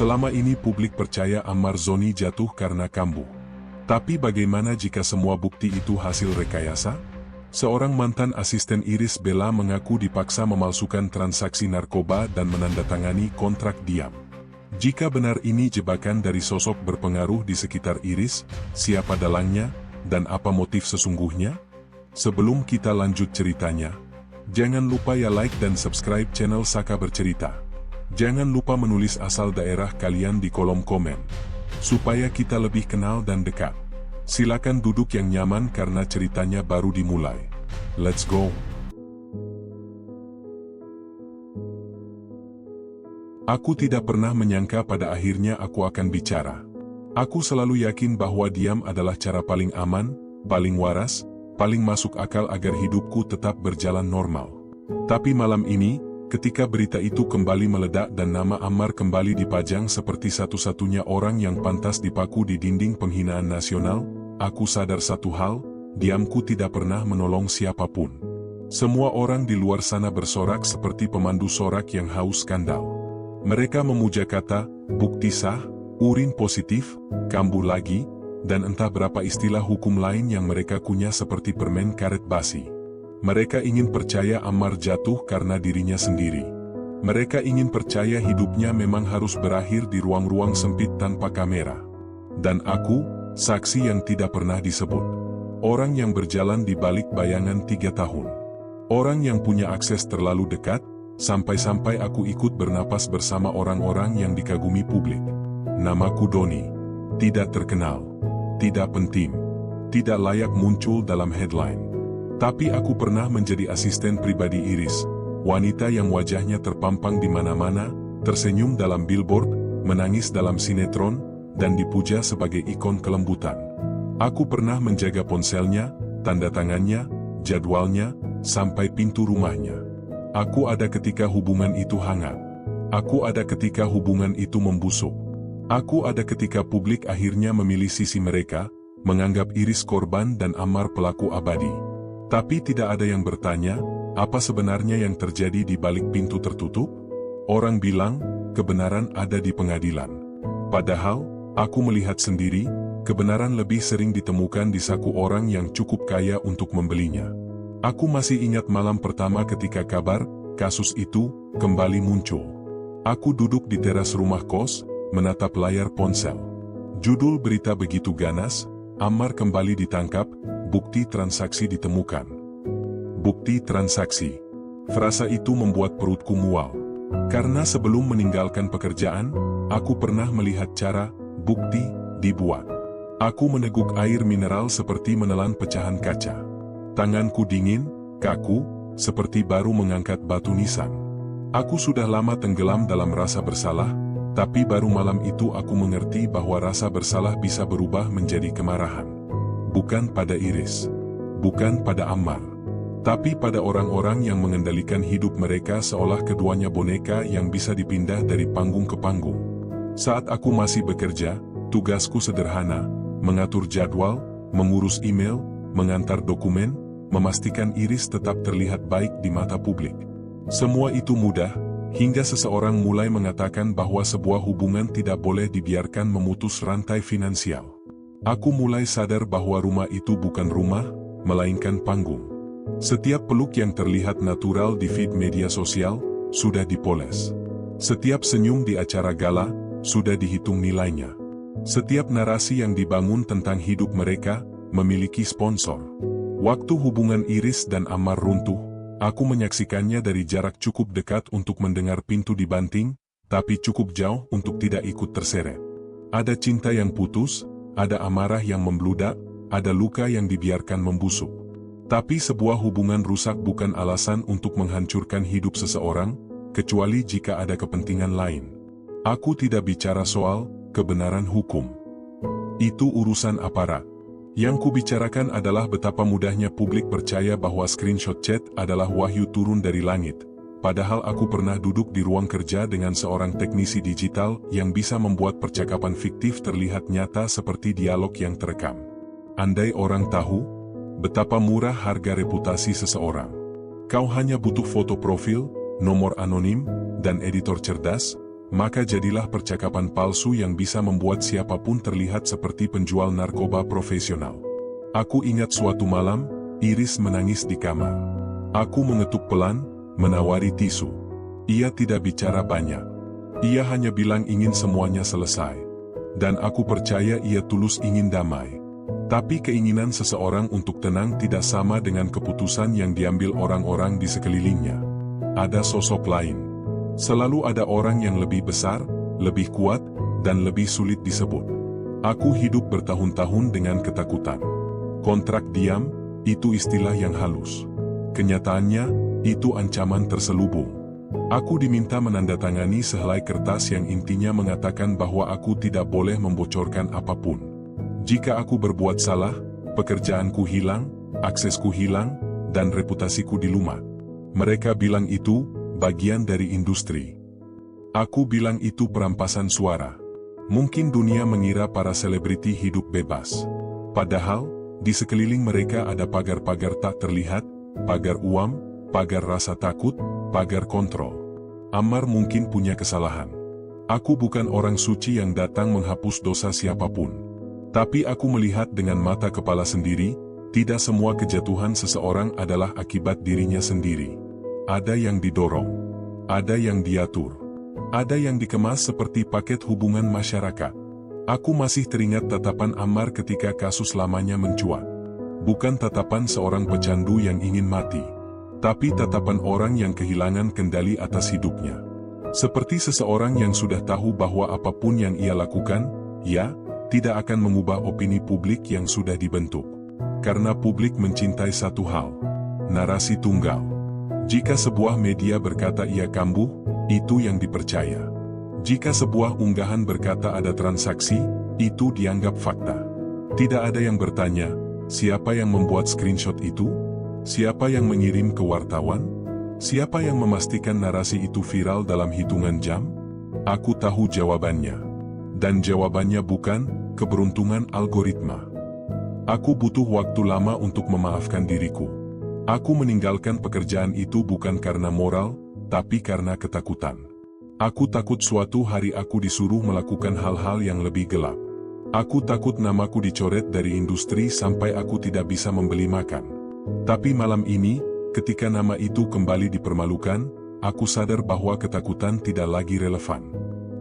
Selama ini publik percaya Ammar Zoni jatuh karena kambuh. Tapi bagaimana jika semua bukti itu hasil rekayasa? Seorang mantan asisten Irish Bella mengaku dipaksa memalsukan transaksi narkoba dan menandatangani kontrak diam. Jika benar ini jebakan dari sosok berpengaruh di sekitar Irish, siapa dalangnya, dan apa motif sesungguhnya? Sebelum kita lanjut ceritanya, jangan lupa ya like dan subscribe channel Saka Bercerita. Jangan lupa menulis asal daerah kalian di kolom komen, supaya kita lebih kenal dan dekat. Silakan duduk yang nyaman karena ceritanya baru dimulai. Let's go! Aku tidak pernah menyangka pada akhirnya aku akan bicara. Aku selalu yakin bahwa diam adalah cara paling aman, paling waras, paling masuk akal agar hidupku tetap berjalan normal. Tapi malam ini, ketika berita itu kembali meledak dan nama Ammar kembali dipajang seperti satu-satunya orang yang pantas dipaku di dinding penghinaan nasional, aku sadar satu hal, diamku tidak pernah menolong siapapun. Semua orang di luar sana bersorak seperti pemandu sorak yang haus skandal. Mereka memuja kata, bukti sah, urin positif, kambuh lagi, dan entah berapa istilah hukum lain yang mereka kunyah seperti permen karet basi. Mereka ingin percaya Ammar jatuh karena dirinya sendiri. Mereka ingin percaya hidupnya memang harus berakhir di ruang-ruang sempit tanpa kamera. Dan aku, saksi yang tidak pernah disebut. Orang yang berjalan di balik bayangan 3 tahun. Orang yang punya akses terlalu dekat, sampai-sampai aku ikut bernapas bersama orang-orang yang dikagumi publik. Namaku Doni. Tidak terkenal. Tidak penting. Tidak layak muncul dalam headline. Tapi aku pernah menjadi asisten pribadi Irish, wanita yang wajahnya terpampang di mana-mana, tersenyum dalam billboard, menangis dalam sinetron, dan dipuja sebagai ikon kelembutan. Aku pernah menjaga ponselnya, tanda tangannya, jadwalnya, sampai pintu rumahnya. Aku ada ketika hubungan itu hangat. Aku ada ketika hubungan itu membusuk. Aku ada ketika publik akhirnya memilih sisi mereka, menganggap Irish korban dan Ammar pelaku abadi. Tapi tidak ada yang bertanya, apa sebenarnya yang terjadi di balik pintu tertutup? Orang bilang, kebenaran ada di pengadilan. Padahal, aku melihat sendiri, kebenaran lebih sering ditemukan di saku orang yang cukup kaya untuk membelinya. Aku masih ingat malam pertama ketika kabar, kasus itu, kembali muncul. Aku duduk di teras rumah kos, menatap layar ponsel. Judul berita begitu ganas, Ammar kembali ditangkap, bukti transaksi ditemukan. Bukti transaksi. Frasa itu membuat perutku mual. Karena sebelum meninggalkan pekerjaan, aku pernah melihat cara bukti dibuat. Aku meneguk air mineral seperti menelan pecahan kaca. Tanganku dingin, kaku, seperti baru mengangkat batu nisan. Aku sudah lama tenggelam dalam rasa bersalah, tapi baru malam itu aku mengerti bahwa rasa bersalah bisa berubah menjadi kemarahan. Bukan pada Irish, bukan pada Ammar, tapi pada orang-orang yang mengendalikan hidup mereka seolah keduanya boneka yang bisa dipindah dari panggung ke panggung. Saat aku masih bekerja, tugasku sederhana, mengatur jadwal, mengurus email, mengantar dokumen, memastikan Irish tetap terlihat baik di mata publik. Semua itu mudah, hingga seseorang mulai mengatakan bahwa sebuah hubungan tidak boleh dibiarkan memutus rantai finansial. Aku mulai sadar bahwa rumah itu bukan rumah, melainkan panggung. Setiap peluk yang terlihat natural di feed media sosial, sudah dipoles. Setiap senyum di acara gala, sudah dihitung nilainya. Setiap narasi yang dibangun tentang hidup mereka, memiliki sponsor. Waktu hubungan Irish dan Ammar runtuh, aku menyaksikannya dari jarak cukup dekat untuk mendengar pintu dibanting, tapi cukup jauh untuk tidak ikut terseret. Ada cinta yang putus, ada amarah yang membludak, ada luka yang dibiarkan membusuk. Tapi sebuah hubungan rusak bukan alasan untuk menghancurkan hidup seseorang, kecuali jika ada kepentingan lain. Aku tidak bicara soal kebenaran hukum. Itu urusan aparat. Yang kubicarakan adalah betapa mudahnya publik percaya bahwa screenshot chat adalah wahyu turun dari langit. Padahal aku pernah duduk di ruang kerja dengan seorang teknisi digital yang bisa membuat percakapan fiktif terlihat nyata seperti dialog yang terekam. Andai orang tahu betapa murah harga reputasi seseorang. Kau hanya butuh foto profil, nomor anonim, dan editor cerdas, maka jadilah percakapan palsu yang bisa membuat siapapun terlihat seperti penjual narkoba profesional. Aku ingat suatu malam, Iris menangis di kamar. Aku mengetuk pelan, menawari tisu. Ia tidak bicara banyak. Ia hanya bilang ingin semuanya selesai. Dan aku percaya ia tulus ingin damai. Tapi keinginan seseorang untuk tenang tidak sama dengan keputusan yang diambil orang-orang di sekelilingnya. Ada sosok lain. Selalu ada orang yang lebih besar, lebih kuat, dan lebih sulit disebut. Aku hidup bertahun-tahun dengan ketakutan. Kontrak diam, itu istilah yang halus. Kenyataannya, itu ancaman terselubung. Aku diminta menandatangani sehelai kertas yang intinya mengatakan bahwa aku tidak boleh membocorkan apapun. Jika aku berbuat salah, pekerjaanku hilang, aksesku hilang, dan reputasiku dilumat. Mereka bilang itu bagian dari industri. Aku bilang itu perampasan suara. Mungkin dunia mengira para selebriti hidup bebas. Padahal, di sekeliling mereka ada pagar-pagar tak terlihat, pagar uam, pagar rasa takut, pagar kontrol. Ammar mungkin punya kesalahan. Aku bukan orang suci yang datang menghapus dosa siapapun. Tapi aku melihat dengan mata kepala sendiri, tidak semua kejatuhan seseorang adalah akibat dirinya sendiri. Ada yang didorong. Ada yang diatur. Ada yang dikemas seperti paket hubungan masyarakat. Aku masih teringat tatapan Ammar ketika kasus lamanya mencuat. Bukan tatapan seorang pecandu yang ingin mati. Tapi tatapan orang yang kehilangan kendali atas hidupnya. Seperti seseorang yang sudah tahu bahwa apapun yang ia lakukan, ya, tidak akan mengubah opini publik yang sudah dibentuk. Karena publik mencintai satu hal, narasi tunggal. Jika sebuah media berkata ia kambuh, itu yang dipercaya. Jika sebuah unggahan berkata ada transaksi, itu dianggap fakta. Tidak ada yang bertanya, siapa yang membuat screenshot itu? Siapa yang mengirim ke wartawan? Siapa yang memastikan narasi itu viral dalam hitungan jam? Aku tahu jawabannya. Dan jawabannya bukan keberuntungan algoritma. Aku butuh waktu lama untuk memaafkan diriku. Aku meninggalkan pekerjaan itu bukan karena moral, tapi karena ketakutan. Aku takut suatu hari aku disuruh melakukan hal-hal yang lebih gelap. Aku takut namaku dicoret dari industri sampai aku tidak bisa membeli makan. Tapi malam ini, ketika nama itu kembali dipermalukan, aku sadar bahwa ketakutan tidak lagi relevan.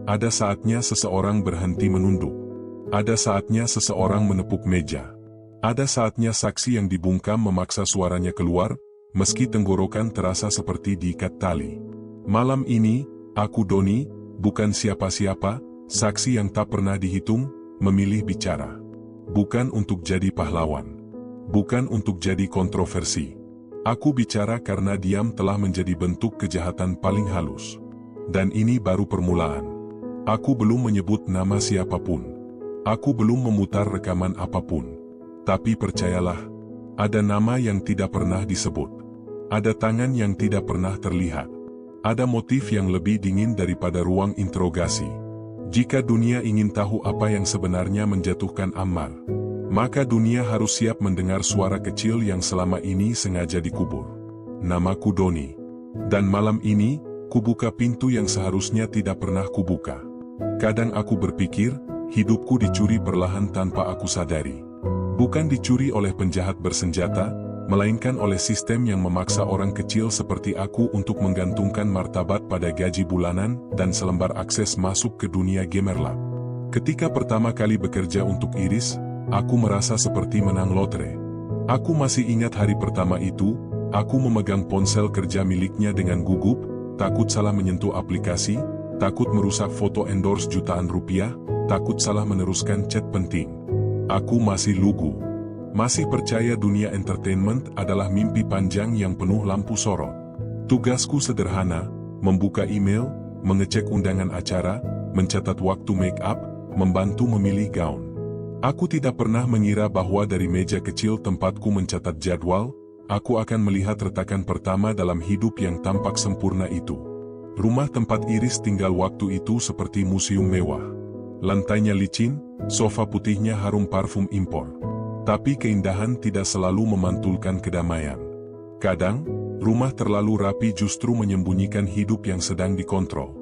Ada saatnya seseorang berhenti menunduk. Ada saatnya seseorang menepuk meja. Ada saatnya saksi yang dibungkam memaksa suaranya keluar, meski tenggorokan terasa seperti diikat tali. Malam ini, aku Doni, bukan siapa-siapa, saksi yang tak pernah dihitung, memilih bicara. Bukan untuk jadi pahlawan. Bukan untuk jadi kontroversi. Aku bicara karena diam telah menjadi bentuk kejahatan paling halus. Dan ini baru permulaan. Aku belum menyebut nama siapapun. Aku belum memutar rekaman apapun. Tapi percayalah, ada nama yang tidak pernah disebut. Ada tangan yang tidak pernah terlihat. Ada motif yang lebih dingin daripada ruang interogasi. Jika dunia ingin tahu apa yang sebenarnya menjatuhkan Ammar, maka dunia harus siap mendengar suara kecil yang selama ini sengaja dikubur. Namaku Doni. Dan malam ini, kubuka pintu yang seharusnya tidak pernah kubuka. Kadang aku berpikir, hidupku dicuri perlahan tanpa aku sadari. Bukan dicuri oleh penjahat bersenjata, melainkan oleh sistem yang memaksa orang kecil seperti aku untuk menggantungkan martabat pada gaji bulanan dan selembar akses masuk ke dunia Gamerlab. Ketika pertama kali bekerja untuk Iris, aku merasa seperti menang lotre. Aku masih ingat hari pertama itu, aku memegang ponsel kerja miliknya dengan gugup, takut salah menyentuh aplikasi, takut merusak foto endorse jutaan rupiah, takut salah meneruskan chat penting. Aku masih lugu. Masih percaya dunia entertainment adalah mimpi panjang yang penuh lampu sorot. Tugasku sederhana, membuka email, mengecek undangan acara, mencatat waktu make up, membantu memilih gaun. Aku tidak pernah mengira bahwa dari meja kecil tempatku mencatat jadwal, aku akan melihat retakan pertama dalam hidup yang tampak sempurna itu. Rumah tempat Iris tinggal waktu itu seperti museum mewah. Lantainya licin, sofa putihnya harum parfum impor. Tapi keindahan tidak selalu memantulkan kedamaian. Kadang, rumah terlalu rapi justru menyembunyikan hidup yang sedang dikontrol.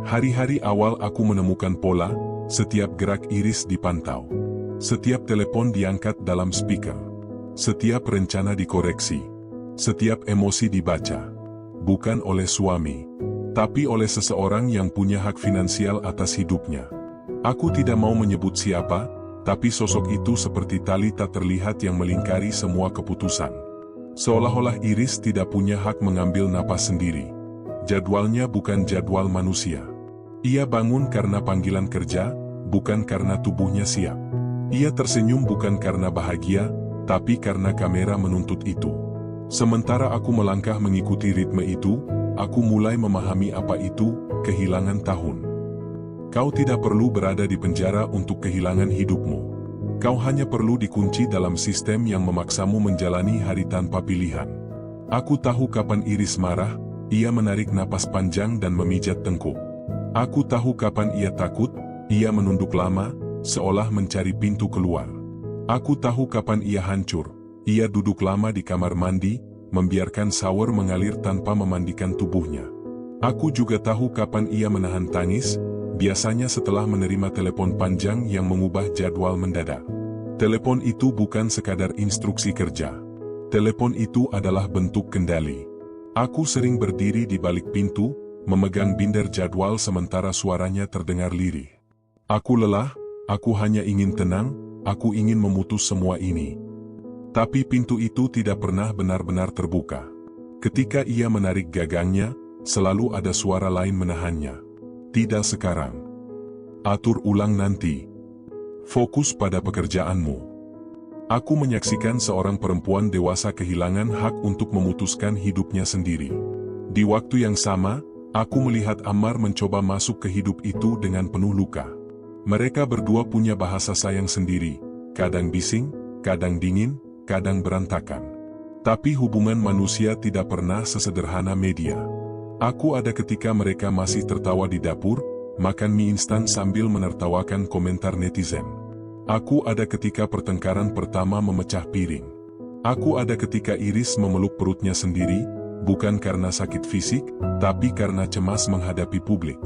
Hari-hari awal aku menemukan pola, setiap gerak Iris dipantau. Setiap telepon diangkat dalam speaker. Setiap rencana dikoreksi. Setiap emosi dibaca. Bukan oleh suami, tapi oleh seseorang yang punya hak finansial atas hidupnya. Aku tidak mau menyebut siapa, tapi sosok itu seperti tali tak terlihat yang melingkari semua keputusan. Seolah-olah Iris tidak punya hak mengambil napas sendiri. Jadwalnya bukan jadwal manusia. Ia bangun karena panggilan kerja, bukan karena tubuhnya siap. Ia tersenyum bukan karena bahagia, tapi karena kamera menuntut itu. Sementara aku melangkah mengikuti ritme itu, aku mulai memahami apa itu kehilangan tahun. Kau tidak perlu berada di penjara untuk kehilangan hidupmu. Kau hanya perlu dikunci dalam sistem yang memaksamu menjalani hari tanpa pilihan. Aku tahu kapan Iris marah, ia menarik napas panjang dan memijat tengkuk. Aku tahu kapan ia takut, ia menunduk lama, seolah mencari pintu keluar. Aku tahu kapan ia hancur, ia duduk lama di kamar mandi, membiarkan shower mengalir tanpa memandikan tubuhnya. Aku juga tahu kapan ia menahan tangis, biasanya setelah menerima telepon panjang yang mengubah jadwal mendadak. Telepon itu bukan sekadar instruksi kerja. Telepon itu adalah bentuk kendali. Aku sering berdiri di balik pintu, memegang binder jadwal sementara suaranya terdengar lirih. Aku lelah, aku hanya ingin tenang, aku ingin memutus semua ini. Tapi pintu itu tidak pernah benar-benar terbuka. Ketika ia menarik gagangnya, selalu ada suara lain menahannya. Tidak sekarang. Atur ulang nanti. Fokus pada pekerjaanmu. Aku menyaksikan seorang perempuan dewasa kehilangan hak untuk memutuskan hidupnya sendiri. Di waktu yang sama, aku melihat Ammar mencoba masuk ke hidup itu dengan penuh luka. Mereka berdua punya bahasa sayang sendiri, kadang bising, kadang dingin, kadang berantakan. Tapi hubungan manusia tidak pernah sesederhana media. Aku ada ketika mereka masih tertawa di dapur, makan mie instan sambil menertawakan komentar netizen. Aku ada ketika pertengkaran pertama memecah piring. Aku ada ketika Iris memeluk perutnya sendiri, bukan karena sakit fisik, tapi karena cemas menghadapi publik.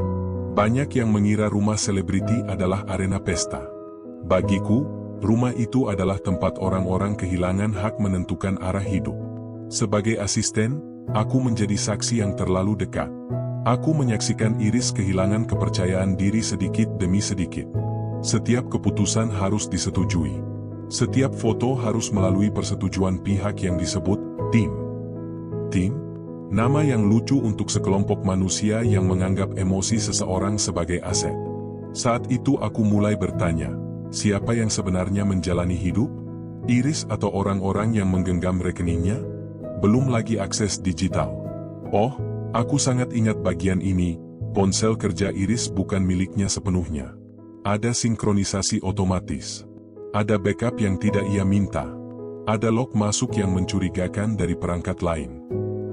Banyak yang mengira rumah selebriti adalah arena pesta. Bagiku, rumah itu adalah tempat orang-orang kehilangan hak menentukan arah hidup. Sebagai asisten, aku menjadi saksi yang terlalu dekat. Aku menyaksikan Iris kehilangan kepercayaan diri sedikit demi sedikit. Setiap keputusan harus disetujui. Setiap foto harus melalui persetujuan pihak yang disebut tim. Tim? Nama yang lucu untuk sekelompok manusia yang menganggap emosi seseorang sebagai aset. Saat itu aku mulai bertanya, siapa yang sebenarnya menjalani hidup? Iris atau orang-orang yang menggenggam rekeningnya? Belum lagi akses digital. Oh, aku sangat ingat bagian ini, ponsel kerja Iris bukan miliknya sepenuhnya. Ada sinkronisasi otomatis. Ada backup yang tidak ia minta. Ada log masuk yang mencurigakan dari perangkat lain.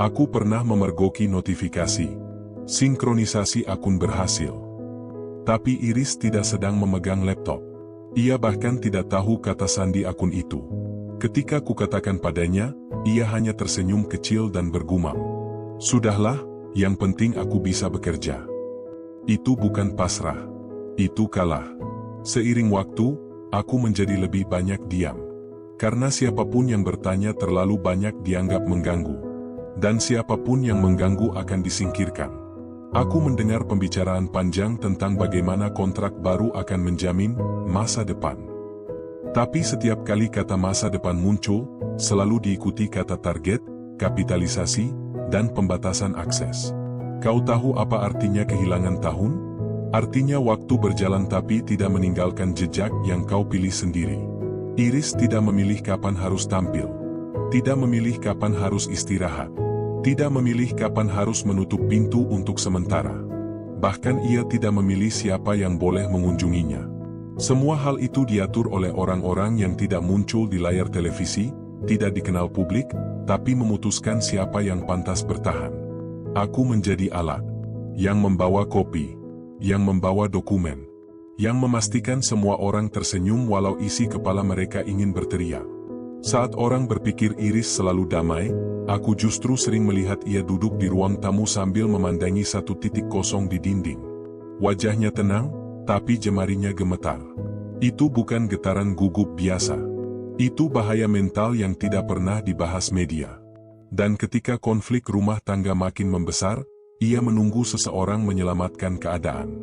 Aku pernah memergoki notifikasi. Sinkronisasi akun berhasil. Tapi Iris tidak sedang memegang laptop. Ia bahkan tidak tahu kata sandi akun itu. Ketika kukatakan padanya, ia hanya tersenyum kecil dan bergumam. Sudahlah, yang penting aku bisa bekerja. Itu bukan pasrah. Itu kalah. Seiring waktu, aku menjadi lebih banyak diam. Karena siapapun yang bertanya terlalu banyak dianggap mengganggu. Dan siapapun yang mengganggu akan disingkirkan. Aku mendengar pembicaraan panjang tentang bagaimana kontrak baru akan menjamin masa depan. Tapi setiap kali kata masa depan muncul, selalu diikuti kata target, kapitalisasi, dan pembatasan akses. Kau tahu apa artinya kehilangan tahun? Artinya waktu berjalan tapi tidak meninggalkan jejak yang kau pilih sendiri. Iris tidak memilih kapan harus tampil. Tidak memilih kapan harus istirahat. Tidak memilih kapan harus menutup pintu untuk sementara. Bahkan ia tidak memilih siapa yang boleh mengunjunginya. Semua hal itu diatur oleh orang-orang yang tidak muncul di layar televisi, tidak dikenal publik, tapi memutuskan siapa yang pantas bertahan. Aku menjadi alat. Yang membawa kopi. Yang membawa dokumen. Yang memastikan semua orang tersenyum walau isi kepala mereka ingin berteriak. Saat orang berpikir Iris selalu damai, aku justru sering melihat ia duduk di ruang tamu sambil memandangi satu titik kosong di dinding. Wajahnya tenang, tapi jemarinya gemetar. Itu bukan getaran gugup biasa. Itu bahaya mental yang tidak pernah dibahas media. Dan ketika konflik rumah tangga makin membesar, ia menunggu seseorang menyelamatkan keadaan.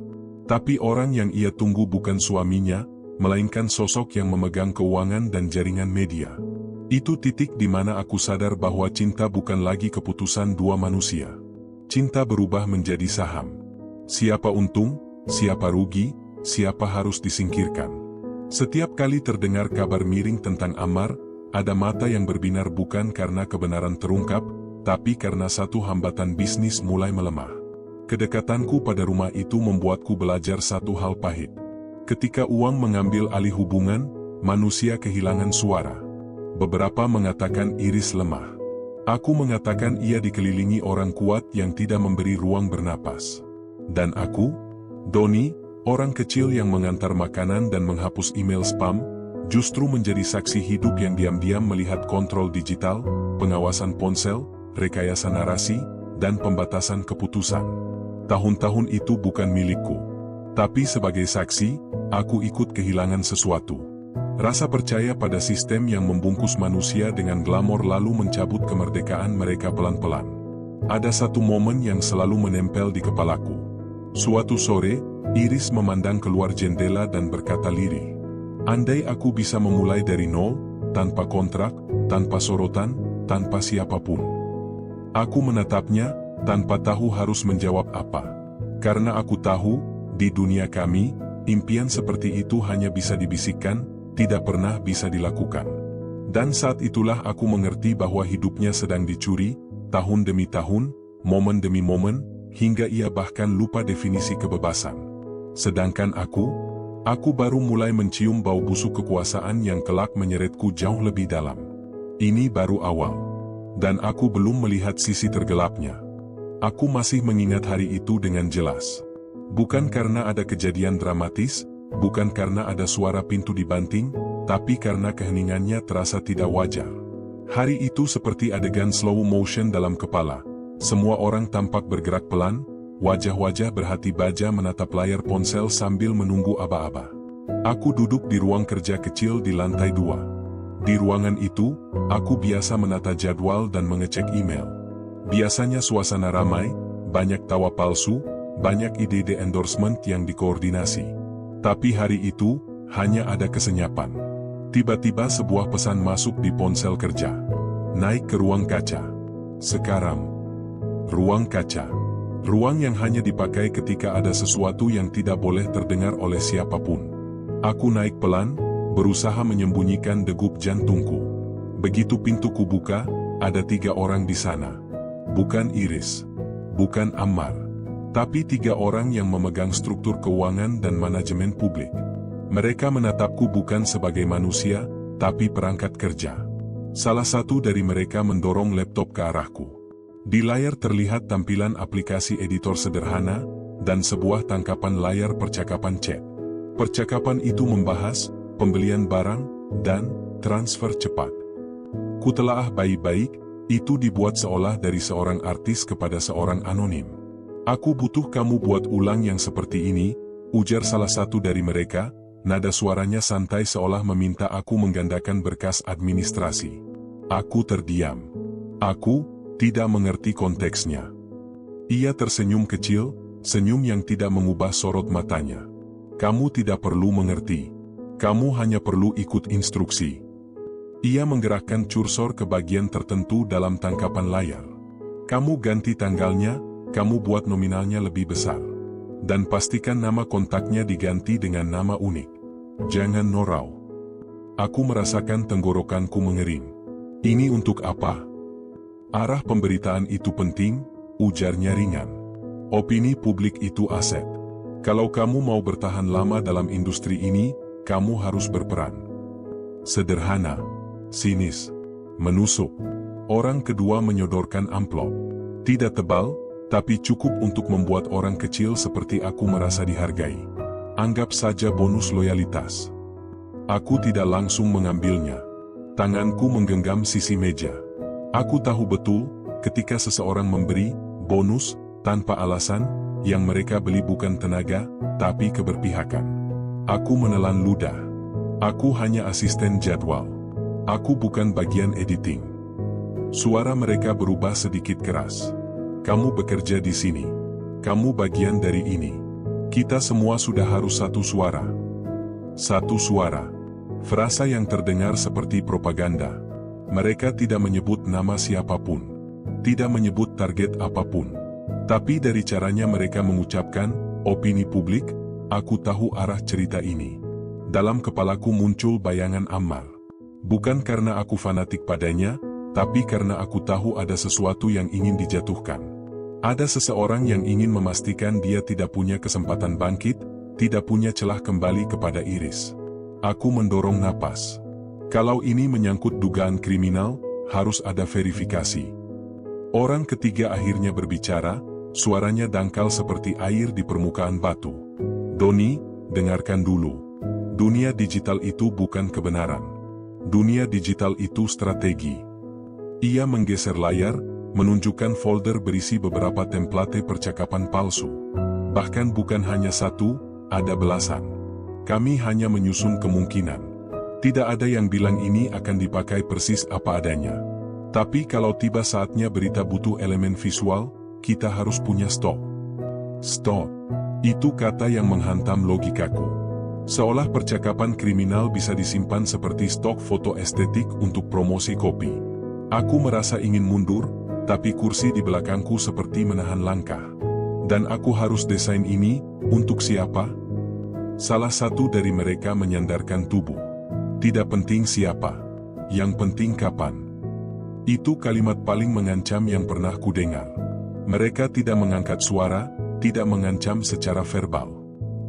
Tapi orang yang ia tunggu bukan suaminya, melainkan sosok yang memegang keuangan dan jaringan media. Itu titik di mana aku sadar bahwa cinta bukan lagi keputusan dua manusia. Cinta berubah menjadi saham. Siapa untung, siapa rugi, siapa harus disingkirkan. Setiap kali terdengar kabar miring tentang Ammar, ada mata yang berbinar bukan karena kebenaran terungkap, tapi karena satu hambatan bisnis mulai melemah. Kedekatanku pada rumah itu membuatku belajar satu hal pahit. Ketika uang mengambil alih hubungan, manusia kehilangan suara. Beberapa mengatakan Iris lemah. Aku mengatakan ia dikelilingi orang kuat yang tidak memberi ruang bernapas. Dan aku, Doni, orang kecil yang mengantar makanan dan menghapus email spam, justru menjadi saksi hidup yang diam-diam melihat kontrol digital, pengawasan ponsel, rekayasa narasi, dan pembatasan keputusan. Tahun-tahun itu bukan milikku. Tapi sebagai saksi, aku ikut kehilangan sesuatu. Rasa percaya pada sistem yang membungkus manusia dengan glamor lalu mencabut kemerdekaan mereka pelan-pelan. Ada satu momen yang selalu menempel di kepalaku. Suatu sore, Iris memandang keluar jendela dan berkata lirih, "Andai aku bisa memulai dari nol, tanpa kontrak, tanpa sorotan, tanpa siapapun." Aku menatapnya, tanpa tahu harus menjawab apa. Karena aku tahu, di dunia kami, impian seperti itu hanya bisa dibisikkan, tidak pernah bisa dilakukan. Dan saat itulah aku mengerti bahwa hidupnya sedang dicuri, tahun demi tahun, momen demi momen, hingga ia bahkan lupa definisi kebebasan. Sedangkan aku baru mulai mencium bau busuk kekuasaan yang kelak menyeretku jauh lebih dalam. Ini baru awal. Dan aku belum melihat sisi tergelapnya. Aku masih mengingat hari itu dengan jelas. Bukan karena ada kejadian dramatis, bukan karena ada suara pintu dibanting, tapi karena keheningannya terasa tidak wajar. Hari itu seperti adegan slow motion dalam kepala. Semua orang tampak bergerak pelan, wajah-wajah berhati baja menatap layar ponsel sambil menunggu aba-aba. Aku duduk di ruang kerja kecil di lantai 2. Di ruangan itu, aku biasa menata jadwal dan mengecek email. Biasanya suasana ramai, banyak tawa palsu, banyak ide-ide endorsement yang dikoordinasi. Tapi hari itu, hanya ada kesenyapan. Tiba-tiba sebuah pesan masuk di ponsel kerja. Naik ke ruang kaca. Sekarang. Ruang kaca. Ruang yang hanya dipakai ketika ada sesuatu yang tidak boleh terdengar oleh siapapun. Aku naik pelan, berusaha menyembunyikan degup jantungku. Begitu pintu kubuka, ada 3 orang di sana. Bukan Iris. Bukan Ammar. Tapi 3 orang yang memegang struktur keuangan dan manajemen publik. Mereka menatapku bukan sebagai manusia, tapi perangkat kerja. Salah satu dari mereka mendorong laptop ke arahku. Di layar terlihat tampilan aplikasi editor sederhana, dan sebuah tangkapan layar percakapan chat. Percakapan itu membahas pembelian barang dan transfer cepat. Kutelaah baik-baik, itu dibuat seolah dari seorang artis kepada seorang anonim. "Aku butuh kamu buat ulang yang seperti ini," ujar salah satu dari mereka, nada suaranya santai seolah meminta aku menggandakan berkas administrasi. Aku terdiam. Aku tidak mengerti konteksnya. Ia tersenyum kecil, senyum yang tidak mengubah sorot matanya. "Kamu tidak perlu mengerti. Kamu hanya perlu ikut instruksi." Ia menggerakkan cursor ke bagian tertentu dalam tangkapan layar. "Kamu ganti tanggalnya, kamu buat nominalnya lebih besar. Dan pastikan nama kontaknya diganti dengan nama unik. Jangan Norau." Aku merasakan tenggorokanku mengering. "Ini untuk apa?" "Arah pemberitaan itu penting," ujarnya ringan. "Opini publik itu aset. Kalau kamu mau bertahan lama dalam industri ini, kamu harus berperan." Sederhana, sinis, menusuk. Orang kedua menyodorkan amplop. Tidak tebal, tapi cukup untuk membuat orang kecil seperti aku merasa dihargai. Anggap saja bonus loyalitas. Aku tidak langsung mengambilnya. Tanganku menggenggam sisi meja. Aku tahu betul, ketika seseorang memberi bonus tanpa alasan, Yang mereka beli bukan tenaga, tapi keberpihakan. Aku menelan ludah. Aku hanya asisten jadwal. Aku bukan bagian editing. Suara mereka berubah sedikit keras. Kamu bekerja di sini. Kamu bagian dari ini. Kita semua sudah harus satu suara. Satu suara. Frasa yang terdengar seperti propaganda. Mereka tidak menyebut nama siapapun. Tidak menyebut target apapun. Tapi dari caranya mereka mengucapkan, opini publik, aku tahu arah cerita ini. Dalam kepalaku muncul bayangan Ammar. Bukan karena aku fanatik padanya, tapi karena aku tahu ada sesuatu yang ingin dijatuhkan. Ada seseorang yang ingin memastikan dia tidak punya kesempatan bangkit, tidak punya celah kembali kepada Iris. Aku mendorong napas. Kalau ini menyangkut dugaan kriminal, harus ada verifikasi. Orang ketiga akhirnya berbicara, suaranya dangkal seperti air di permukaan batu. Doni, dengarkan dulu. Dunia digital itu bukan kebenaran. Dunia digital itu strategi. Ia menggeser layar, menunjukkan folder berisi beberapa template percakapan palsu. Bahkan bukan hanya satu, ada belasan. Kami hanya menyusun kemungkinan. Tidak ada yang bilang ini akan dipakai persis apa adanya. Tapi kalau tiba saatnya berita butuh elemen visual, kita harus punya stok. Stok. Itu kata yang menghantam logikaku. Seolah percakapan kriminal bisa disimpan seperti stok foto estetik untuk promosi kopi. Aku merasa ingin mundur, tapi kursi di belakangku seperti menahan langkah. Dan aku harus desain ini, untuk siapa? Salah satu dari mereka menyandarkan tubuh. Tidak penting siapa. Yang penting kapan. Itu kalimat paling mengancam yang pernah kudengar. Mereka tidak mengangkat suara, tidak mengancam secara verbal.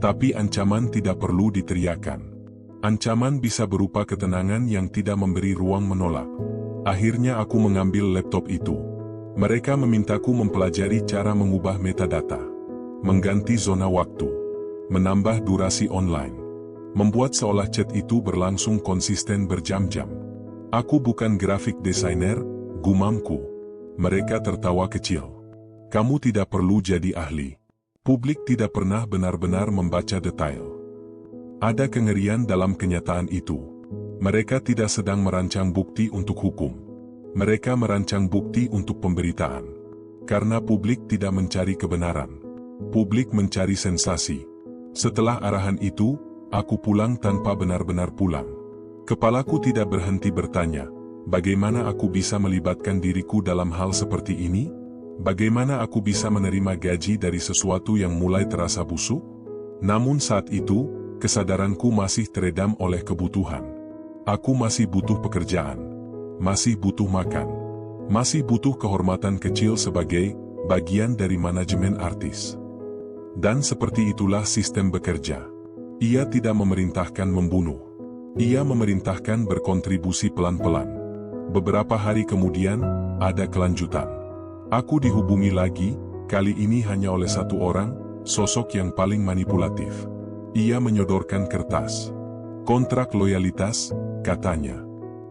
Tapi ancaman tidak perlu diteriakan. Ancaman bisa berupa ketenangan yang tidak memberi ruang menolak. Akhirnya aku mengambil laptop itu. Mereka memintaku mempelajari cara mengubah metadata. Mengganti zona waktu. Menambah durasi online. Membuat seolah chat itu berlangsung konsisten berjam-jam. Aku bukan grafik desainer, gumamku. Mereka tertawa kecil. Kamu tidak perlu jadi ahli. Publik tidak pernah benar-benar membaca detail. Ada kengerian dalam kenyataan itu. Mereka tidak sedang merancang bukti untuk hukum. Mereka merancang bukti untuk pemberitaan. Karena publik tidak mencari kebenaran. Publik mencari sensasi. Setelah arahan itu, aku pulang tanpa benar-benar pulang. Kepalaku tidak berhenti bertanya, bagaimana aku bisa melibatkan diriku dalam hal seperti ini? Bagaimana aku bisa menerima gaji dari sesuatu yang mulai terasa busuk? Namun saat itu, kesadaranku masih teredam oleh kebutuhan. Aku masih butuh pekerjaan. Masih butuh makan. Masih butuh kehormatan kecil sebagai bagian dari manajemen artis. Dan seperti itulah sistem bekerja. Ia tidak memerintahkan membunuh. Ia memerintahkan berkontribusi pelan-pelan. Beberapa hari kemudian, ada kelanjutan. Aku dihubungi lagi, kali ini hanya oleh satu orang, sosok yang paling manipulatif. Ia menyodorkan kertas. Kontrak loyalitas, katanya.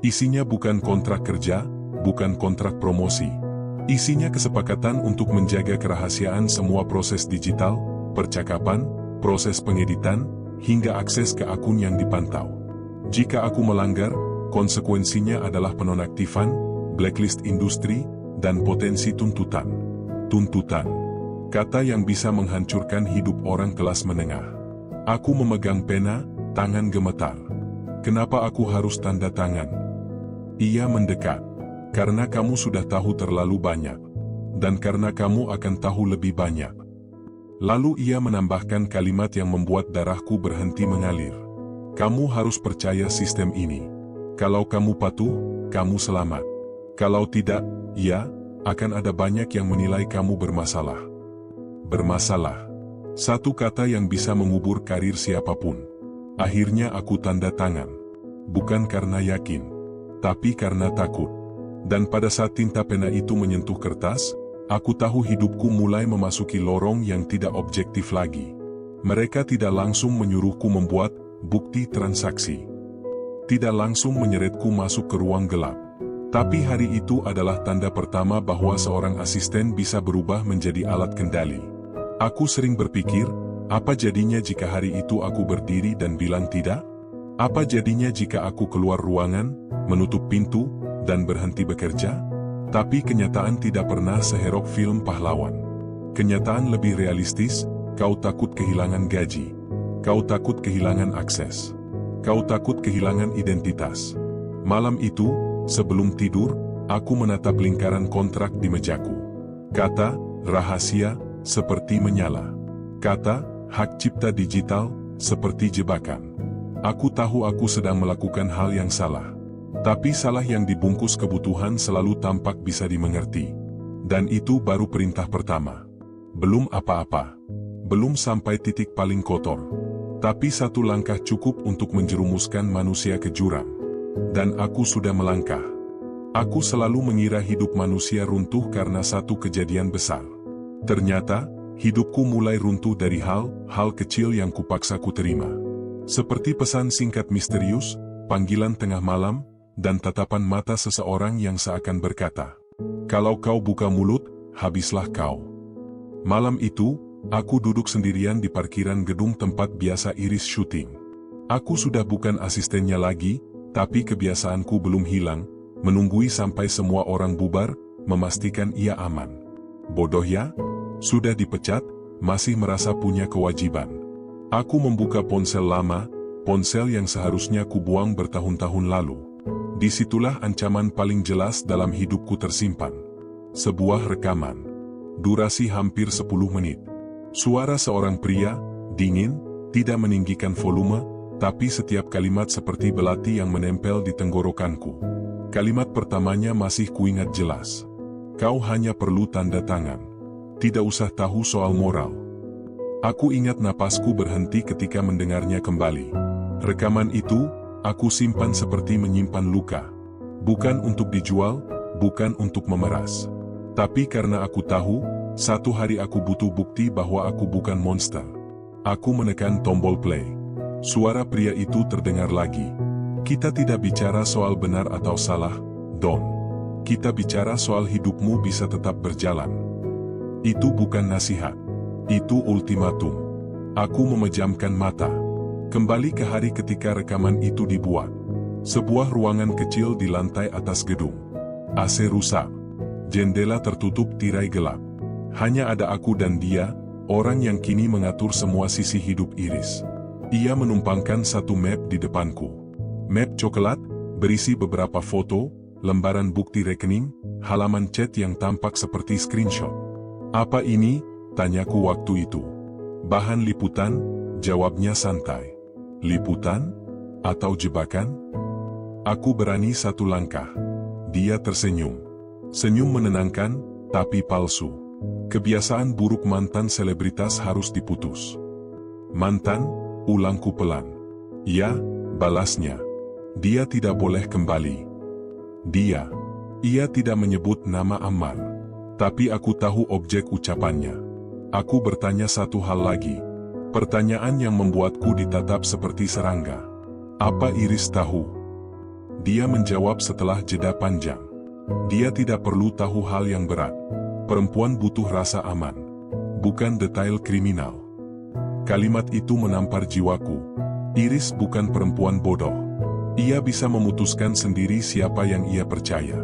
Isinya bukan kontrak kerja, bukan kontrak promosi. Isinya kesepakatan untuk menjaga kerahasiaan semua proses digital, percakapan, proses pengeditan, hingga akses ke akun yang dipantau. Jika aku melanggar, konsekuensinya adalah penonaktifan, blacklist industri, dan potensi tuntutan. Tuntutan. Kata yang bisa menghancurkan hidup orang kelas menengah. Aku memegang pena, tangan gemetar. Kenapa aku harus tanda tangan? Ia mendekat. Karena kamu sudah tahu terlalu banyak. Dan karena kamu akan tahu lebih banyak. Lalu ia menambahkan kalimat yang membuat darahku berhenti mengalir. Kamu harus percaya sistem ini. Kalau kamu patuh, kamu selamat. Kalau tidak, ya, akan ada banyak yang menilai kamu bermasalah. Bermasalah. Satu kata yang bisa mengubur karir siapapun. Akhirnya aku tanda tangan. Bukan karena yakin, tapi karena takut. Dan pada saat tinta pena itu menyentuh kertas, aku tahu hidupku mulai memasuki lorong yang tidak objektif lagi. Mereka tidak langsung menyuruhku membuat bukti transaksi. Tidak langsung menyeretku masuk ke ruang gelap. Tapi hari itu adalah tanda pertama bahwa seorang asisten bisa berubah menjadi alat kendali. Aku sering berpikir, apa jadinya jika hari itu aku berdiri dan bilang tidak? Apa jadinya jika aku keluar ruangan, menutup pintu, dan berhenti bekerja? Tapi kenyataan tidak pernah seherok film pahlawan. Kenyataan lebih realistis, kau takut kehilangan gaji. Kau takut kehilangan akses. Kau takut kehilangan identitas. Malam itu, sebelum tidur, aku menatap lingkaran kontrak di mejaku. Kata, rahasia, seperti menyala. Kata, hak cipta digital, seperti jebakan. Aku tahu aku sedang melakukan hal yang salah. Tapi salah yang dibungkus kebutuhan selalu tampak bisa dimengerti. Dan itu baru perintah pertama. Belum apa-apa. Belum sampai titik paling kotor. Tapi satu langkah cukup untuk menjerumuskan manusia ke jurang. Dan aku sudah melangkah. Aku selalu mengira hidup manusia runtuh karena satu kejadian besar. Ternyata, hidupku mulai runtuh dari hal kecil yang kupaksa ku terima. Seperti pesan singkat misterius, panggilan tengah malam, dan tatapan mata seseorang yang seakan berkata, "Kalau kau buka mulut, habislah kau." Malam itu, aku duduk sendirian di parkiran gedung tempat biasa Iris syuting. Aku sudah bukan asistennya lagi, tapi kebiasaanku belum hilang, menunggui sampai semua orang bubar, memastikan ia aman. Bodoh ya? Sudah dipecat, masih merasa punya kewajiban. Aku membuka ponsel lama, ponsel yang seharusnya kubuang bertahun-tahun lalu. Disitulah ancaman paling jelas dalam hidupku tersimpan. Sebuah rekaman. Durasi hampir 10 menit. Suara seorang pria, dingin, tidak meninggikan volume, tapi setiap kalimat seperti belati yang menempel di tenggorokanku. Kalimat pertamanya masih kuingat jelas. Kau hanya perlu tanda tangan. Tidak usah tahu soal moral. Aku ingat napasku berhenti ketika mendengarnya kembali. Rekaman itu, aku simpan seperti menyimpan luka. Bukan untuk dijual, bukan untuk memeras. Tapi karena aku tahu, satu hari aku butuh bukti bahwa aku bukan monster. Aku menekan tombol play. Suara pria itu terdengar lagi. Kita tidak bicara soal benar atau salah, Don. Kita bicara soal hidupmu bisa tetap berjalan. Itu bukan nasihat. Itu ultimatum. Aku memejamkan mata. Kembali ke hari ketika rekaman itu dibuat. Sebuah ruangan kecil di lantai atas gedung. AC rusak. Jendela tertutup tirai gelap. Hanya ada aku dan dia, orang yang kini mengatur semua sisi hidup Iris. Ia menumpangkan satu map di depanku. Map coklat, berisi beberapa foto, lembaran bukti rekening, halaman chat yang tampak seperti screenshot. Apa ini? Tanyaku waktu itu. Bahan liputan, jawabnya santai. Liputan? Atau jebakan? Aku berani satu langkah. Dia tersenyum. Senyum menenangkan, tapi palsu. Kebiasaan buruk mantan selebritas harus diputus. Mantan, ulangku pelan. Ya, balasnya. Dia tidak boleh kembali. Ia tidak menyebut nama Ammar. Tapi aku tahu objek ucapannya. Aku bertanya satu hal lagi. Pertanyaan yang membuatku ditatap seperti serangga. Apa Iris tahu? Dia menjawab setelah jeda panjang. Dia tidak perlu tahu hal yang berat. Perempuan butuh rasa aman. Bukan detail kriminal. Kalimat itu menampar jiwaku. Iris bukan perempuan bodoh. Ia bisa memutuskan sendiri siapa yang ia percaya.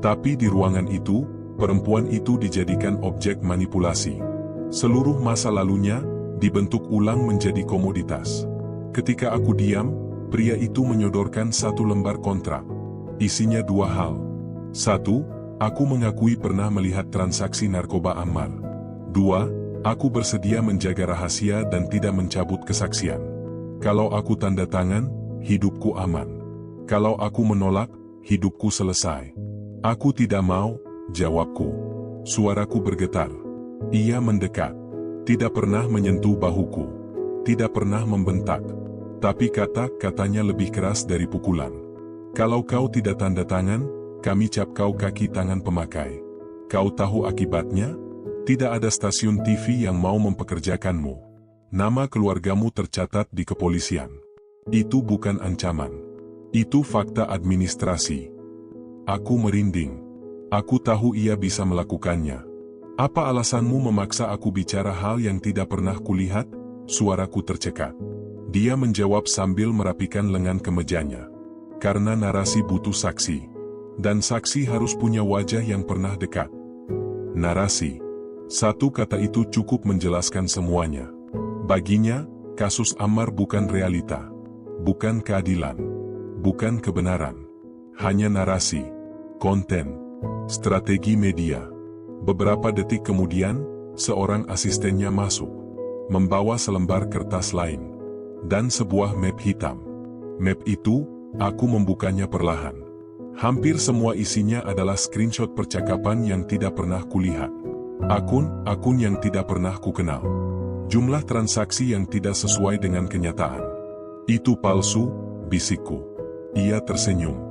Tapi di ruangan itu, perempuan itu dijadikan objek manipulasi. Seluruh masa lalunya, dibentuk ulang menjadi komoditas. Ketika aku diam, pria itu menyodorkan satu lembar kontrak. Isinya dua hal. Satu, aku mengakui pernah melihat transaksi narkoba Ammar. Dua, aku bersedia menjaga rahasia dan tidak mencabut kesaksian. Kalau aku tanda tangan, hidupku aman. Kalau aku menolak, hidupku selesai. Aku tidak mau, jawabku. Suaraku bergetar. Ia mendekat. Tidak pernah menyentuh bahuku. Tidak pernah membentak. Tapi kata-katanya lebih keras dari pukulan. Kalau kau tidak tanda tangan, kami cap kau kaki tangan pemakai. Kau tahu akibatnya? Tidak ada stasiun TV yang mau mempekerjakanmu. Nama keluargamu tercatat di kepolisian. Itu bukan ancaman. Itu fakta administrasi. Aku merinding. Aku tahu ia bisa melakukannya. Apa alasanmu memaksa aku bicara hal yang tidak pernah kulihat? Suaraku tercekat. Dia menjawab sambil merapikan lengan kemejanya. Karena narasi butuh saksi. Dan saksi harus punya wajah yang pernah dekat. Narasi. Satu kata itu cukup menjelaskan semuanya. Baginya, kasus Ammar bukan realita. Bukan keadilan. Bukan kebenaran. Hanya narasi. Konten. Strategi media. Beberapa detik kemudian, seorang asistennya masuk. Membawa selembar kertas lain. Dan sebuah map hitam. Map itu, aku membukanya perlahan. Hampir semua isinya adalah screenshot percakapan yang tidak pernah kulihat. Akun yang tidak pernah kukenal. Jumlah transaksi yang tidak sesuai dengan kenyataan. Itu palsu, bisikku. Ia tersenyum.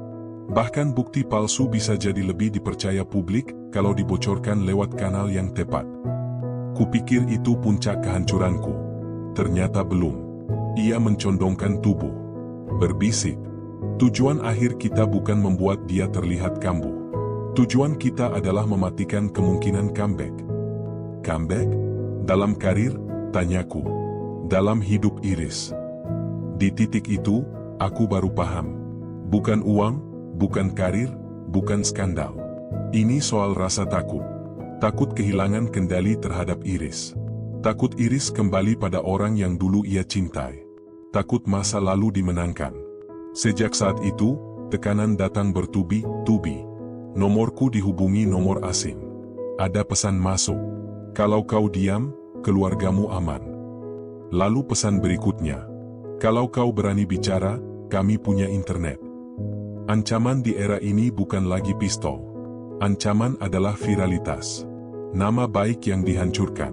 Bahkan bukti palsu bisa jadi lebih dipercaya publik kalau dibocorkan lewat kanal yang tepat. Kupikir itu puncak kehancuranku. Ternyata belum. Ia mencondongkan tubuh. Berbisik. Tujuan akhir kita bukan membuat dia terlihat kambuh. Tujuan kita adalah mematikan kemungkinan comeback. Comeback? Dalam karir? Tanyaku. Dalam hidup Iris. Di titik itu, aku baru paham. Bukan uang, bukan karir, bukan skandal. Ini soal rasa takut. Takut kehilangan kendali terhadap Iris. Takut Iris kembali pada orang yang dulu ia cintai. Takut masa lalu dimenangkan. Sejak saat itu, tekanan datang bertubi-tubi. Nomorku dihubungi nomor asing. Ada pesan masuk. Kalau kau diam, keluargamu aman. Lalu pesan berikutnya. Kalau kau berani bicara, kami punya internet. Ancaman di era ini bukan lagi pistol. Ancaman adalah viralitas. Nama baik yang dihancurkan.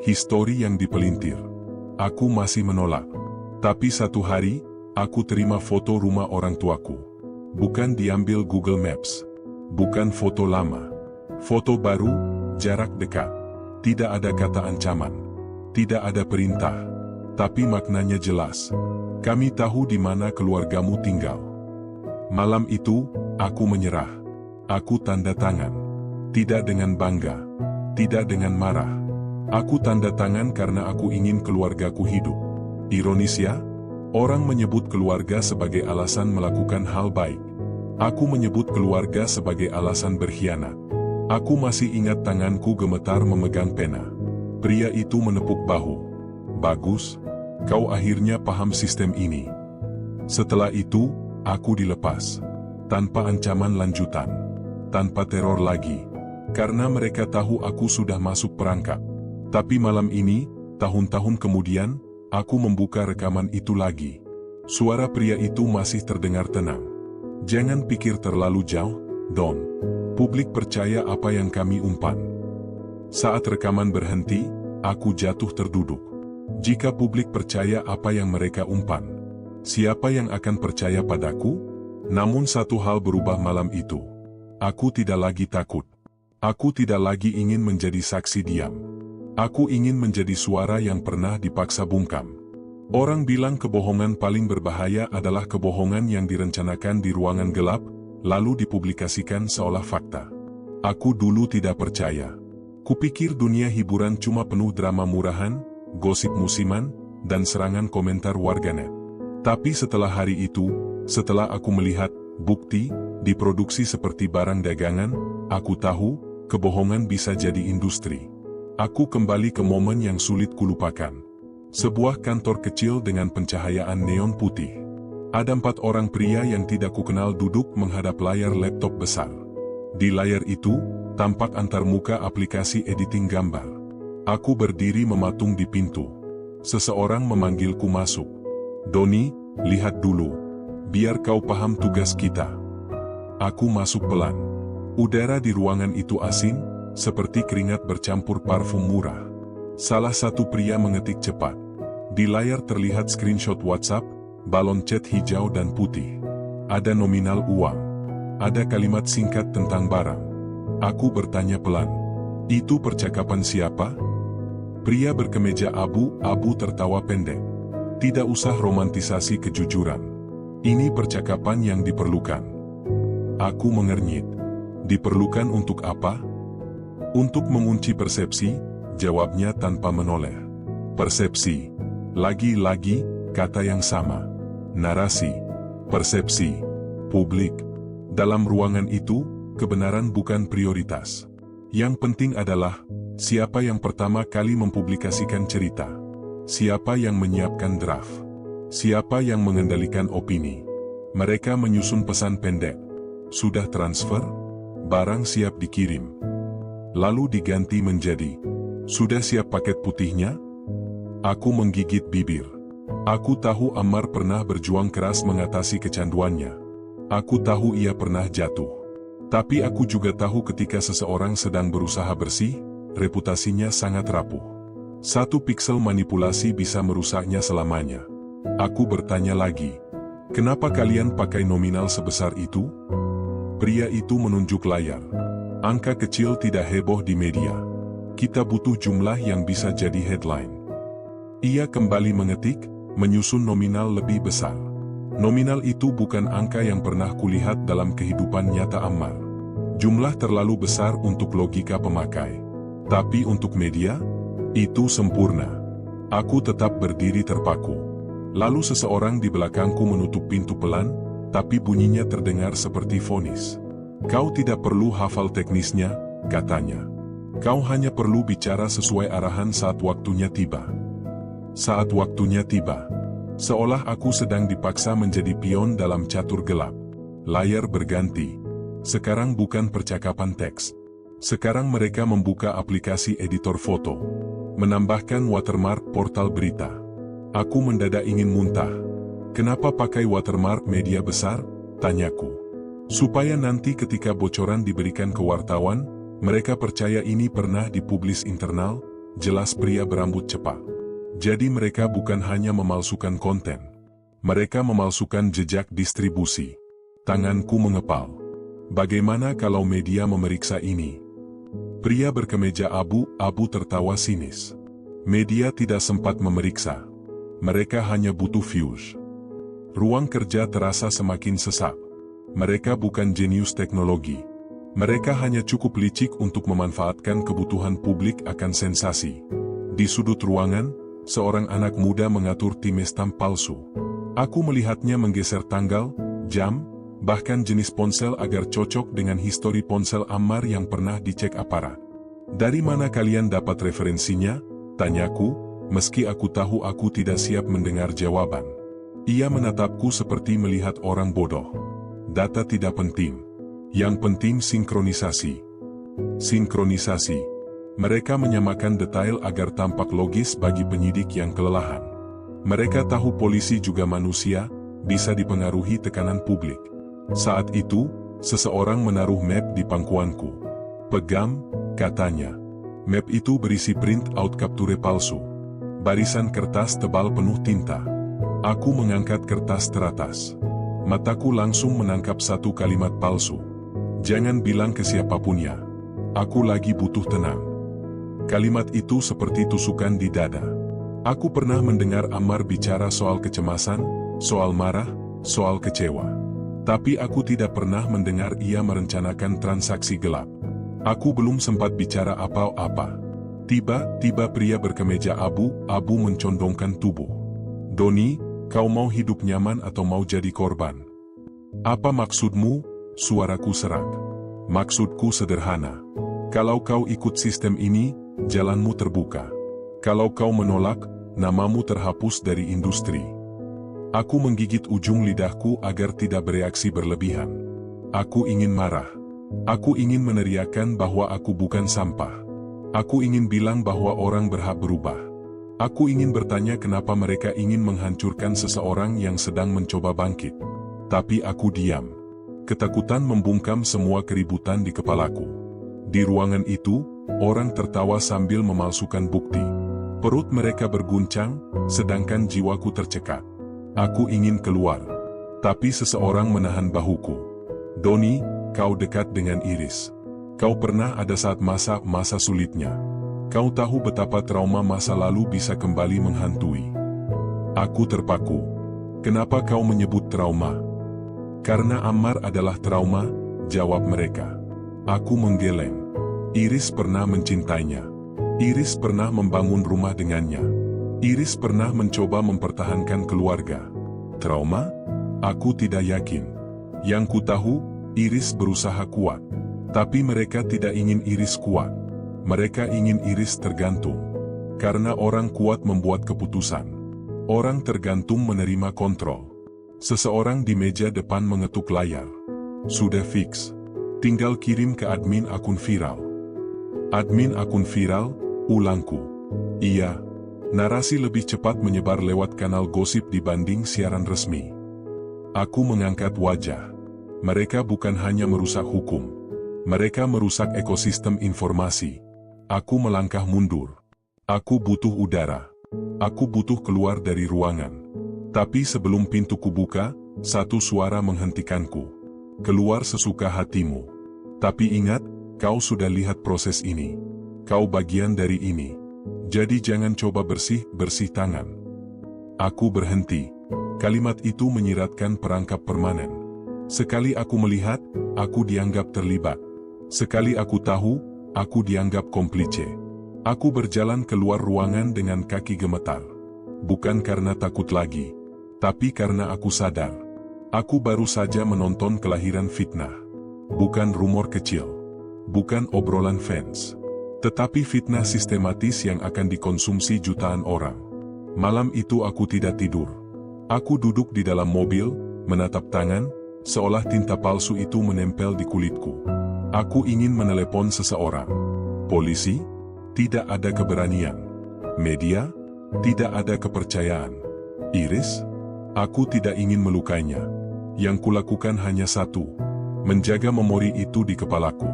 Histori yang dipelintir. Aku masih menolak. Tapi satu hari, aku terima foto rumah orang tuaku. Bukan diambil Google Maps. Bukan foto lama. Foto baru, jarak dekat. Tidak ada kata ancaman. Tidak ada perintah. Tapi maknanya jelas. Kami tahu di mana keluargamu tinggal. Malam itu, aku menyerah. Aku tanda tangan. Tidak dengan bangga. Tidak dengan marah. Aku tanda tangan karena aku ingin keluargaku hidup. Ironis ya? Orang menyebut keluarga sebagai alasan melakukan hal baik. Aku menyebut keluarga sebagai alasan berkhianat. Aku masih ingat tanganku gemetar memegang pena. Pria itu menepuk bahu. Bagus, kau akhirnya paham sistem ini. Setelah itu, aku dilepas. Tanpa ancaman lanjutan. Tanpa teror lagi. Karena mereka tahu aku sudah masuk perangkap. Tapi malam ini, tahun-tahun kemudian, aku membuka rekaman itu lagi. Suara pria itu masih terdengar tenang. Jangan pikir terlalu jauh, Don. Publik percaya apa yang kami umpan. Saat rekaman berhenti, aku jatuh terduduk. Jika publik percaya apa yang mereka umpan, siapa yang akan percaya padaku? Namun satu hal berubah malam itu. Aku tidak lagi takut. Aku tidak lagi ingin menjadi saksi diam. Aku ingin menjadi suara yang pernah dipaksa bungkam. Orang bilang kebohongan paling berbahaya adalah kebohongan yang direncanakan di ruangan gelap, lalu dipublikasikan seolah fakta. Aku dulu tidak percaya. Kupikir dunia hiburan cuma penuh drama murahan, gosip musiman, dan serangan komentar warganet. Tapi setelah hari itu, setelah aku melihat bukti diproduksi seperti barang dagangan, aku tahu kebohongan bisa jadi industri. Aku kembali ke momen yang sulit kulupakan. Sebuah kantor kecil dengan pencahayaan neon putih. Ada 4 orang pria yang tidak kukenal duduk menghadap layar laptop besar. Di layar itu, tampak antarmuka aplikasi editing gambar. Aku berdiri mematung di pintu. Seseorang memanggilku masuk. Doni, lihat dulu. Biar kau paham tugas kita. Aku masuk pelan. Udara di ruangan itu asin, seperti keringat bercampur parfum murah. Salah satu pria mengetik cepat. Di layar terlihat screenshot WhatsApp, balon cat hijau dan putih. Ada nominal uang. Ada kalimat singkat tentang barang. Aku bertanya pelan. Itu percakapan siapa? Pria berkemeja abu-abu tertawa pendek. Tidak usah romantisasi kejujuran. Ini percakapan yang diperlukan. Aku mengernyit. Diperlukan untuk apa? Untuk mengunci persepsi, jawabnya tanpa menoleh. Persepsi. Lagi-lagi, kata yang sama. Narasi. Persepsi. Publik. Dalam ruangan itu, kebenaran bukan prioritas. Yang penting adalah, siapa yang pertama kali mempublikasikan cerita. Siapa yang menyiapkan draft. Siapa yang mengendalikan opini. Mereka menyusun pesan pendek. Sudah transfer? Barang siap dikirim. Lalu diganti menjadi, sudah siap paket putihnya? Aku menggigit bibir. Aku tahu Ammar pernah berjuang keras mengatasi kecanduannya. Aku tahu ia pernah jatuh. Tapi aku juga tahu ketika seseorang sedang berusaha bersih, reputasinya sangat rapuh. Satu piksel manipulasi bisa merusaknya selamanya. Aku bertanya lagi, kenapa kalian pakai nominal sebesar itu? Pria itu menunjuk layar. Angka kecil tidak heboh di media. Kita butuh jumlah yang bisa jadi headline. Ia kembali mengetik, menyusun nominal lebih besar. Nominal itu bukan angka yang pernah kulihat dalam kehidupan nyata Ammar. Jumlah terlalu besar untuk logika pemakai. Tapi untuk media, itu sempurna. Aku tetap berdiri terpaku. Lalu seseorang di belakangku menutup pintu pelan, tapi bunyinya terdengar seperti vonis. Kau tidak perlu hafal teknisnya, katanya. Kau hanya perlu bicara sesuai arahan saat waktunya tiba. Saat waktunya tiba. Seolah aku sedang dipaksa menjadi pion dalam catur gelap. Layar berganti. Sekarang bukan percakapan teks. Sekarang mereka membuka aplikasi editor foto. Menambahkan watermark portal berita. Aku mendadak ingin muntah. Kenapa pakai watermark media besar? Tanyaku. Supaya nanti ketika bocoran diberikan ke wartawan, mereka percaya ini pernah dipublis internal, jelas pria berambut cepat. Jadi mereka bukan hanya memalsukan konten. Mereka memalsukan jejak distribusi. Tanganku mengepal. Bagaimana kalau media memeriksa ini? Pria berkemeja abu-abu tertawa sinis. Media tidak sempat memeriksa. Mereka hanya butuh views. Ruang kerja terasa semakin sesak. Mereka bukan jenius teknologi. Mereka hanya cukup licik untuk memanfaatkan kebutuhan publik akan sensasi. Di sudut ruangan, seorang anak muda mengatur timestamp palsu. Aku melihatnya menggeser tanggal, jam, bahkan jenis ponsel agar cocok dengan histori ponsel Ammar yang pernah dicek aparat. Dari mana kalian dapat referensinya? Tanyaku, meski aku tahu aku tidak siap mendengar jawaban. Ia menatapku seperti melihat orang bodoh. Data tidak penting. Yang penting sinkronisasi. Sinkronisasi. Mereka menyamakan detail agar tampak logis bagi penyidik yang kelelahan. Mereka tahu polisi juga manusia, bisa dipengaruhi tekanan publik. Saat itu, seseorang menaruh map di pangkuanku. Pegam, katanya. Map itu berisi print out kapture palsu. Barisan kertas tebal penuh tinta. Aku mengangkat kertas teratas. Mataku langsung menangkap satu kalimat palsu. Jangan bilang ke siapapunnya. Aku lagi butuh tenang. Kalimat itu seperti tusukan di dada. Aku pernah mendengar Ammar bicara soal kecemasan, soal marah, soal kecewa. Tapi aku tidak pernah mendengar ia merencanakan transaksi gelap. Aku belum sempat bicara apa-apa. Tiba-tiba pria berkemeja abu-abu mencondongkan tubuh. Doni, kau mau hidup nyaman atau mau jadi korban? Apa maksudmu? Suaraku serak. Maksudku sederhana. Kalau kau ikut sistem ini, jalanmu terbuka. Kalau kau menolak, namamu terhapus dari industri. Aku menggigit ujung lidahku agar tidak bereaksi berlebihan. Aku ingin marah. Aku ingin meneriakkan bahwa aku bukan sampah. Aku ingin bilang bahwa orang berhak berubah. Aku ingin bertanya kenapa mereka ingin menghancurkan seseorang yang sedang mencoba bangkit. Tapi aku diam. Ketakutan membungkam semua keributan di kepalaku. Di ruangan itu, orang tertawa sambil memalsukan bukti. Perut mereka berguncang, sedangkan jiwaku tercekat. Aku ingin keluar. Tapi seseorang menahan bahuku. Doni, kau dekat dengan Iris. Kau pernah ada saat masa sulitnya. Kau tahu betapa trauma masa lalu bisa kembali menghantui. Aku terpaku. Kenapa kau menyebut trauma? Karena Ammar adalah trauma, jawab mereka. Aku menggeleng. Iris pernah mencintainya. Iris pernah membangun rumah dengannya. Iris pernah mencoba mempertahankan keluarga. Trauma? Aku tidak yakin. Yang ku tahu, Iris berusaha kuat. Tapi mereka tidak ingin Iris kuat. Mereka ingin Iris tergantung. Karena orang kuat membuat keputusan. Orang tergantung menerima kontrol. Seseorang di meja depan mengetuk layar. Sudah fix. Tinggal kirim ke admin akun viral. Admin akun viral, ulangku. Iya, narasi lebih cepat menyebar lewat kanal gosip dibanding siaran resmi. Aku mengangkat wajah. Mereka bukan hanya merusak hukum. Mereka merusak ekosistem informasi. Aku melangkah mundur. Aku butuh udara. Aku butuh keluar dari ruangan. Tapi sebelum pintuku buka, satu suara menghentikanku. Keluar sesuka hatimu. Tapi ingat, kau sudah lihat proses ini. Kau bagian dari ini. Jadi jangan coba bersih tangan. Aku berhenti. Kalimat itu menyiratkan perangkap permanen. Sekali aku melihat, aku dianggap terlibat. Sekali aku tahu, aku dianggap komplice. Aku berjalan keluar ruangan dengan kaki gemetar. Bukan karena takut lagi, tapi karena aku sadar. Aku baru saja menonton kelahiran fitnah. Bukan rumor kecil. Bukan obrolan fans. Tetapi fitnah sistematis yang akan dikonsumsi jutaan orang. Malam itu aku tidak tidur. Aku duduk di dalam mobil, menatap tangan, seolah tinta palsu itu menempel di kulitku. Aku ingin menelepon seseorang. Polisi? Tidak ada keberanian. Media? Tidak ada kepercayaan. Iris? Aku tidak ingin melukainya. Yang kulakukan hanya satu. Menjaga memori itu di kepalaku.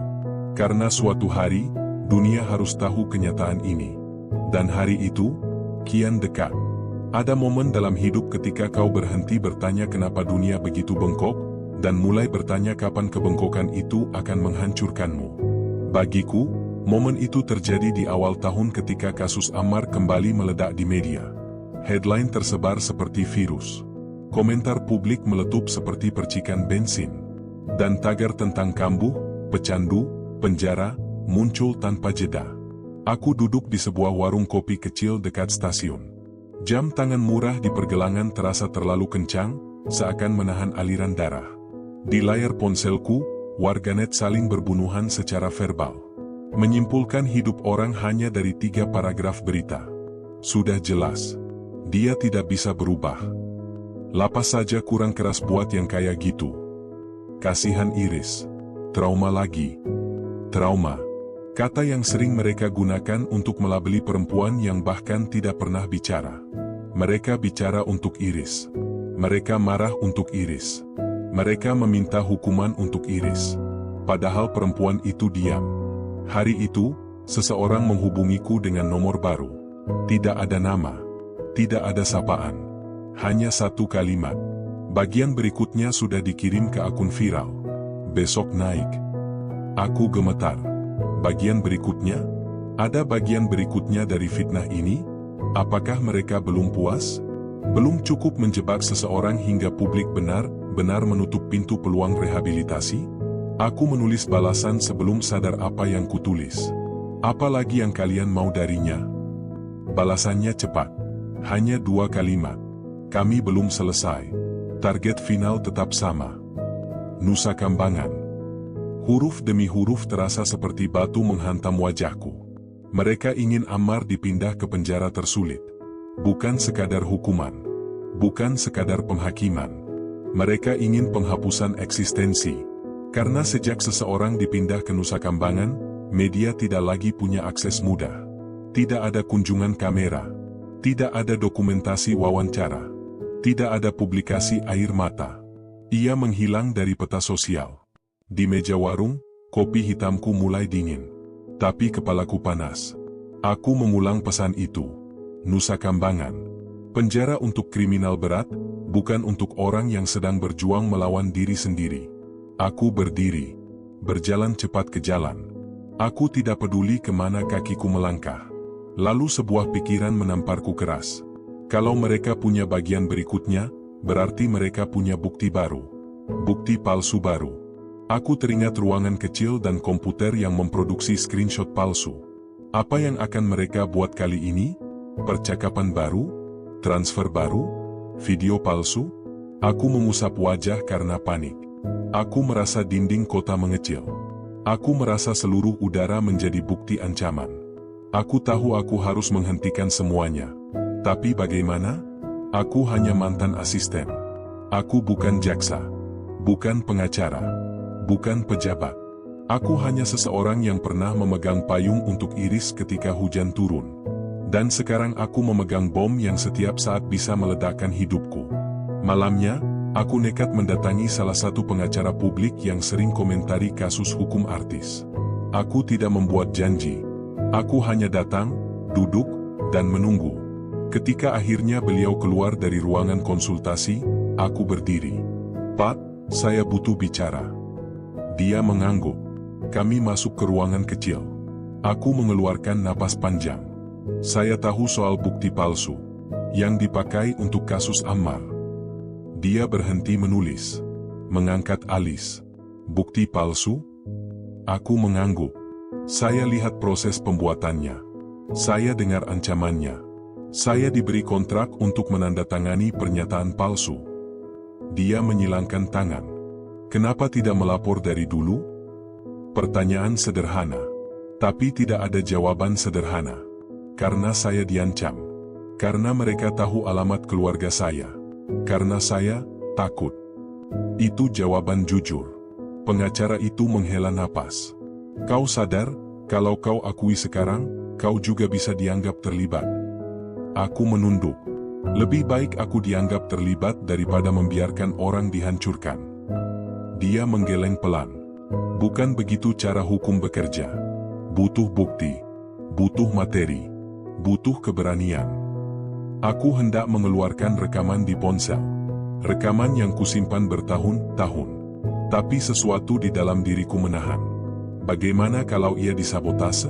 Karena suatu hari, dunia harus tahu kenyataan ini. Dan hari itu, kian dekat. Ada momen dalam hidup ketika kau berhenti bertanya kenapa dunia begitu bengkok, dan mulai bertanya kapan kebengkokan itu akan menghancurkanmu. Bagiku, momen itu terjadi di awal tahun ketika kasus Ammar kembali meledak di media. Headline tersebar seperti virus. Komentar publik meletup seperti percikan bensin. Dan tagar tentang kambuh, pecandu, penjara, muncul tanpa jeda. Aku duduk di sebuah warung kopi kecil dekat stasiun. Jam tangan murah di pergelangan terasa terlalu kencang, seakan menahan aliran darah. Di layar ponselku, warganet saling berbunuhan secara verbal. Menyimpulkan hidup orang hanya dari 3 paragraf berita. Sudah jelas. Dia tidak bisa berubah. Lapas saja kurang keras buat yang kayak gitu. Kasihan Iris. Trauma lagi. Trauma. Kata yang sering mereka gunakan untuk melabeli perempuan yang bahkan tidak pernah bicara. Mereka bicara untuk Iris. Mereka marah untuk Iris. Mereka meminta hukuman untuk Iris. Padahal perempuan itu diam. Hari itu, seseorang menghubungiku dengan nomor baru. Tidak ada nama. Tidak ada sapaan. Hanya satu kalimat. Bagian berikutnya sudah dikirim ke akun viral. Besok naik. Aku gemetar. Bagian berikutnya? Ada bagian berikutnya dari fitnah ini? Apakah mereka belum puas? Belum cukup menjebak seseorang hingga publik benar-benar menutup pintu peluang rehabilitasi? Aku menulis balasan sebelum sadar apa yang kutulis. Apalagi yang kalian mau darinya? Balasannya cepat. Hanya 2 kalimat. Kami belum selesai. Target final tetap sama. Nusa Kambangan. Huruf demi huruf terasa seperti batu menghantam wajahku. Mereka ingin Ammar dipindah ke penjara tersulit. Bukan sekadar hukuman. Bukan sekadar penghakiman. Mereka ingin penghapusan eksistensi. Karena sejak seseorang dipindah ke Nusa Kambangan, media tidak lagi punya akses mudah. Tidak ada kunjungan kamera. Tidak ada dokumentasi wawancara. Tidak ada publikasi air mata. Ia menghilang dari peta sosial. Di meja warung, kopi hitamku mulai dingin. Tapi kepalaku panas. Aku mengulang pesan itu. Nusa Kambangan. Penjara untuk kriminal berat, bukan untuk orang yang sedang berjuang melawan diri sendiri. Aku berdiri. Berjalan cepat ke jalan. Aku tidak peduli kemana kakiku melangkah. Lalu sebuah pikiran menamparku keras. Kalau mereka punya bagian berikutnya, berarti mereka punya bukti baru. Bukti palsu baru. Aku teringat ruangan kecil dan komputer yang memproduksi screenshot palsu. Apa yang akan mereka buat kali ini? Percakapan baru? Transfer baru? Video palsu? Aku mengusap wajah karena panik. Aku merasa dinding kota mengecil. Aku merasa seluruh udara menjadi bukti ancaman. Aku tahu aku harus menghentikan semuanya. Tapi bagaimana? Aku hanya mantan asisten. Aku bukan jaksa. Bukan pengacara. Bukan pejabat. Aku hanya seseorang yang pernah memegang payung untuk iris ketika hujan turun. Dan sekarang aku memegang bom yang setiap saat bisa meledakkan hidupku. Malamnya, aku nekat mendatangi salah satu pengacara publik yang sering komentari kasus hukum artis. Aku tidak membuat janji. Aku hanya datang, duduk, dan menunggu. Ketika akhirnya beliau keluar dari ruangan konsultasi, aku berdiri. "Pak, saya butuh bicara." Dia mengangguk. Kami masuk ke ruangan kecil. Aku mengeluarkan napas panjang. Saya tahu soal bukti palsu yang dipakai untuk kasus Ammar. Dia berhenti menulis, mengangkat alis. Bukti palsu? Aku mengangguk. Saya lihat proses pembuatannya. Saya dengar ancamannya. Saya diberi kontrak untuk menandatangani pernyataan palsu. Dia menyilangkan tangan. Kenapa tidak melapor dari dulu? Pertanyaan sederhana. Tapi tidak ada jawaban sederhana. Karena saya diancam. Karena mereka tahu alamat keluarga saya. Karena saya takut. Itu jawaban jujur. Pengacara itu menghela napas. Kau sadar, kalau kau akui sekarang, kau juga bisa dianggap terlibat. Aku menunduk. Lebih baik aku dianggap terlibat daripada membiarkan orang dihancurkan. Dia menggeleng pelan. Bukan begitu cara hukum bekerja. Butuh bukti. Butuh materi. Butuh keberanian. Aku hendak mengeluarkan rekaman di ponsel. Rekaman yang kusimpan bertahun-tahun. Tapi sesuatu di dalam diriku menahan. Bagaimana kalau ia disabotase?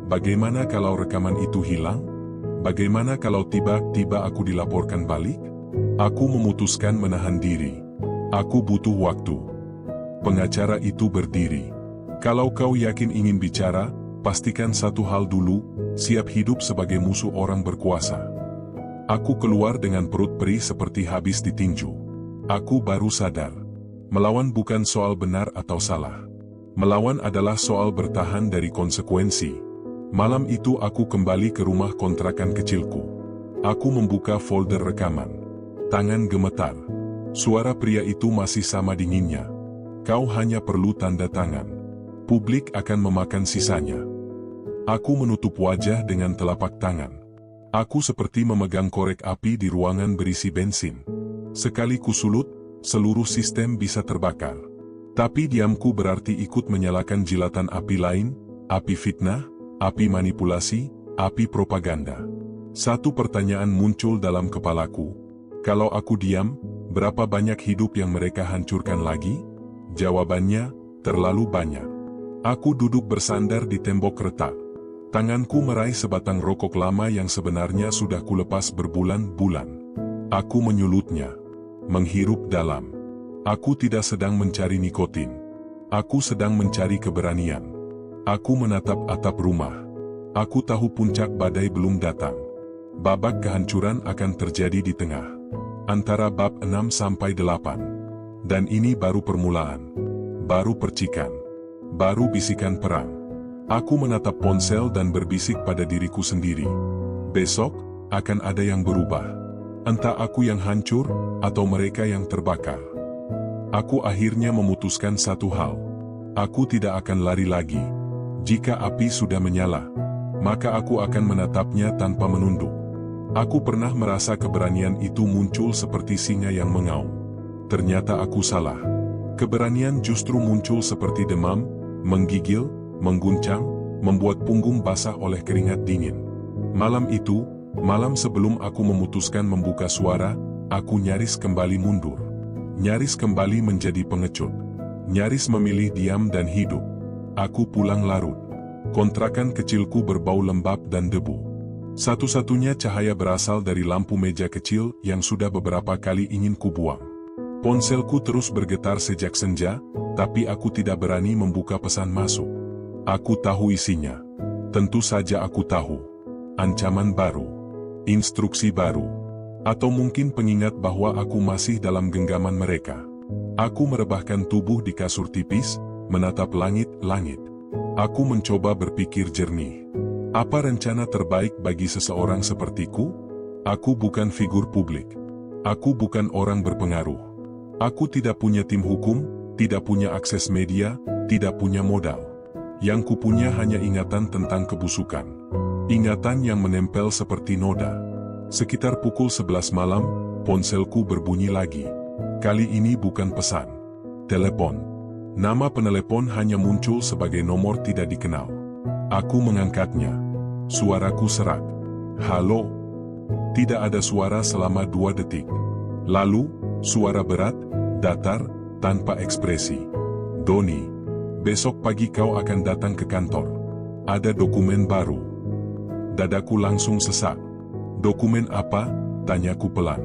Bagaimana kalau rekaman itu hilang? Bagaimana kalau tiba-tiba aku dilaporkan balik? Aku memutuskan menahan diri. Aku butuh waktu. Pengacara itu berdiri. Kalau kau yakin ingin bicara, pastikan satu hal dulu, siap hidup sebagai musuh orang berkuasa. Aku keluar dengan perut perih seperti habis ditinju. Aku baru sadar. Melawan bukan soal benar atau salah. Melawan adalah soal bertahan dari konsekuensi. Malam itu aku kembali ke rumah kontrakan kecilku. Aku membuka folder rekaman. Tangan gemetar. Suara pria itu masih sama dinginnya. Kau hanya perlu tanda tangan. Publik akan memakan sisanya. Aku menutup wajah dengan telapak tangan. Aku seperti memegang korek api di ruangan berisi bensin. Sekali kusulut, seluruh sistem bisa terbakar. Tapi diamku berarti ikut menyalakan jilatan api lain, api fitnah, api manipulasi, api propaganda. Satu pertanyaan muncul dalam kepalaku. Kalau aku diam, berapa banyak hidup yang mereka hancurkan lagi? Jawabannya, terlalu banyak. Aku duduk bersandar di tembok retak. Tanganku meraih sebatang rokok lama yang sebenarnya sudah kulepas berbulan-bulan. Aku menyulutnya. Menghirup dalam. Aku tidak sedang mencari nikotin. Aku sedang mencari keberanian. Aku menatap atap rumah. Aku tahu puncak badai belum datang. Babak kehancuran akan terjadi di tengah. Antara bab 6 sampai 8. Dan ini baru permulaan. Baru percikan. Baru bisikan perang. Aku menatap ponsel dan berbisik pada diriku sendiri. Besok, akan ada yang berubah. Entah aku yang hancur, atau mereka yang terbakar. Aku akhirnya memutuskan satu hal. Aku tidak akan lari lagi. Jika api sudah menyala, maka aku akan menatapnya tanpa menunduk. Aku pernah merasa keberanian itu muncul seperti singa yang mengaum. Ternyata aku salah. Keberanian justru muncul seperti demam, menggigil, mengguncang, membuat punggung basah oleh keringat dingin. Malam itu, malam sebelum aku memutuskan membuka suara, aku nyaris kembali mundur. Nyaris kembali menjadi pengecut. Nyaris memilih diam dan hidup. Aku pulang larut. Kontrakan kecilku berbau lembab dan debu. Satu-satunya cahaya berasal dari lampu meja kecil yang sudah beberapa kali ingin kubuang. Ponselku terus bergetar sejak senja, Tapi aku tidak berani membuka pesan masuk. Aku tahu isinya. Tentu saja aku tahu. Ancaman baru. Instruksi baru. Atau mungkin pengingat bahwa aku masih dalam genggaman mereka. Aku merebahkan tubuh di kasur tipis, menatap langit-langit. Aku mencoba berpikir jernih. Apa rencana terbaik bagi seseorang sepertiku? Aku bukan figur publik. Aku bukan orang berpengaruh. Aku tidak punya tim hukum, tidak punya akses media, tidak punya modal. Yang kupunya hanya ingatan tentang kebusukan. Ingatan yang menempel seperti noda. Sekitar pukul 11 malam, ponselku berbunyi lagi. Kali ini bukan pesan. Telepon. Nama penelepon hanya muncul sebagai nomor tidak dikenal. Aku mengangkatnya. Suaraku serak. Halo. Tidak ada suara selama 2 detik. Lalu, suara berat, datar, tanpa ekspresi. Doni, besok pagi kau akan datang ke kantor. Ada dokumen baru. Dadaku langsung sesak. Dokumen apa? Tanyaku pelan.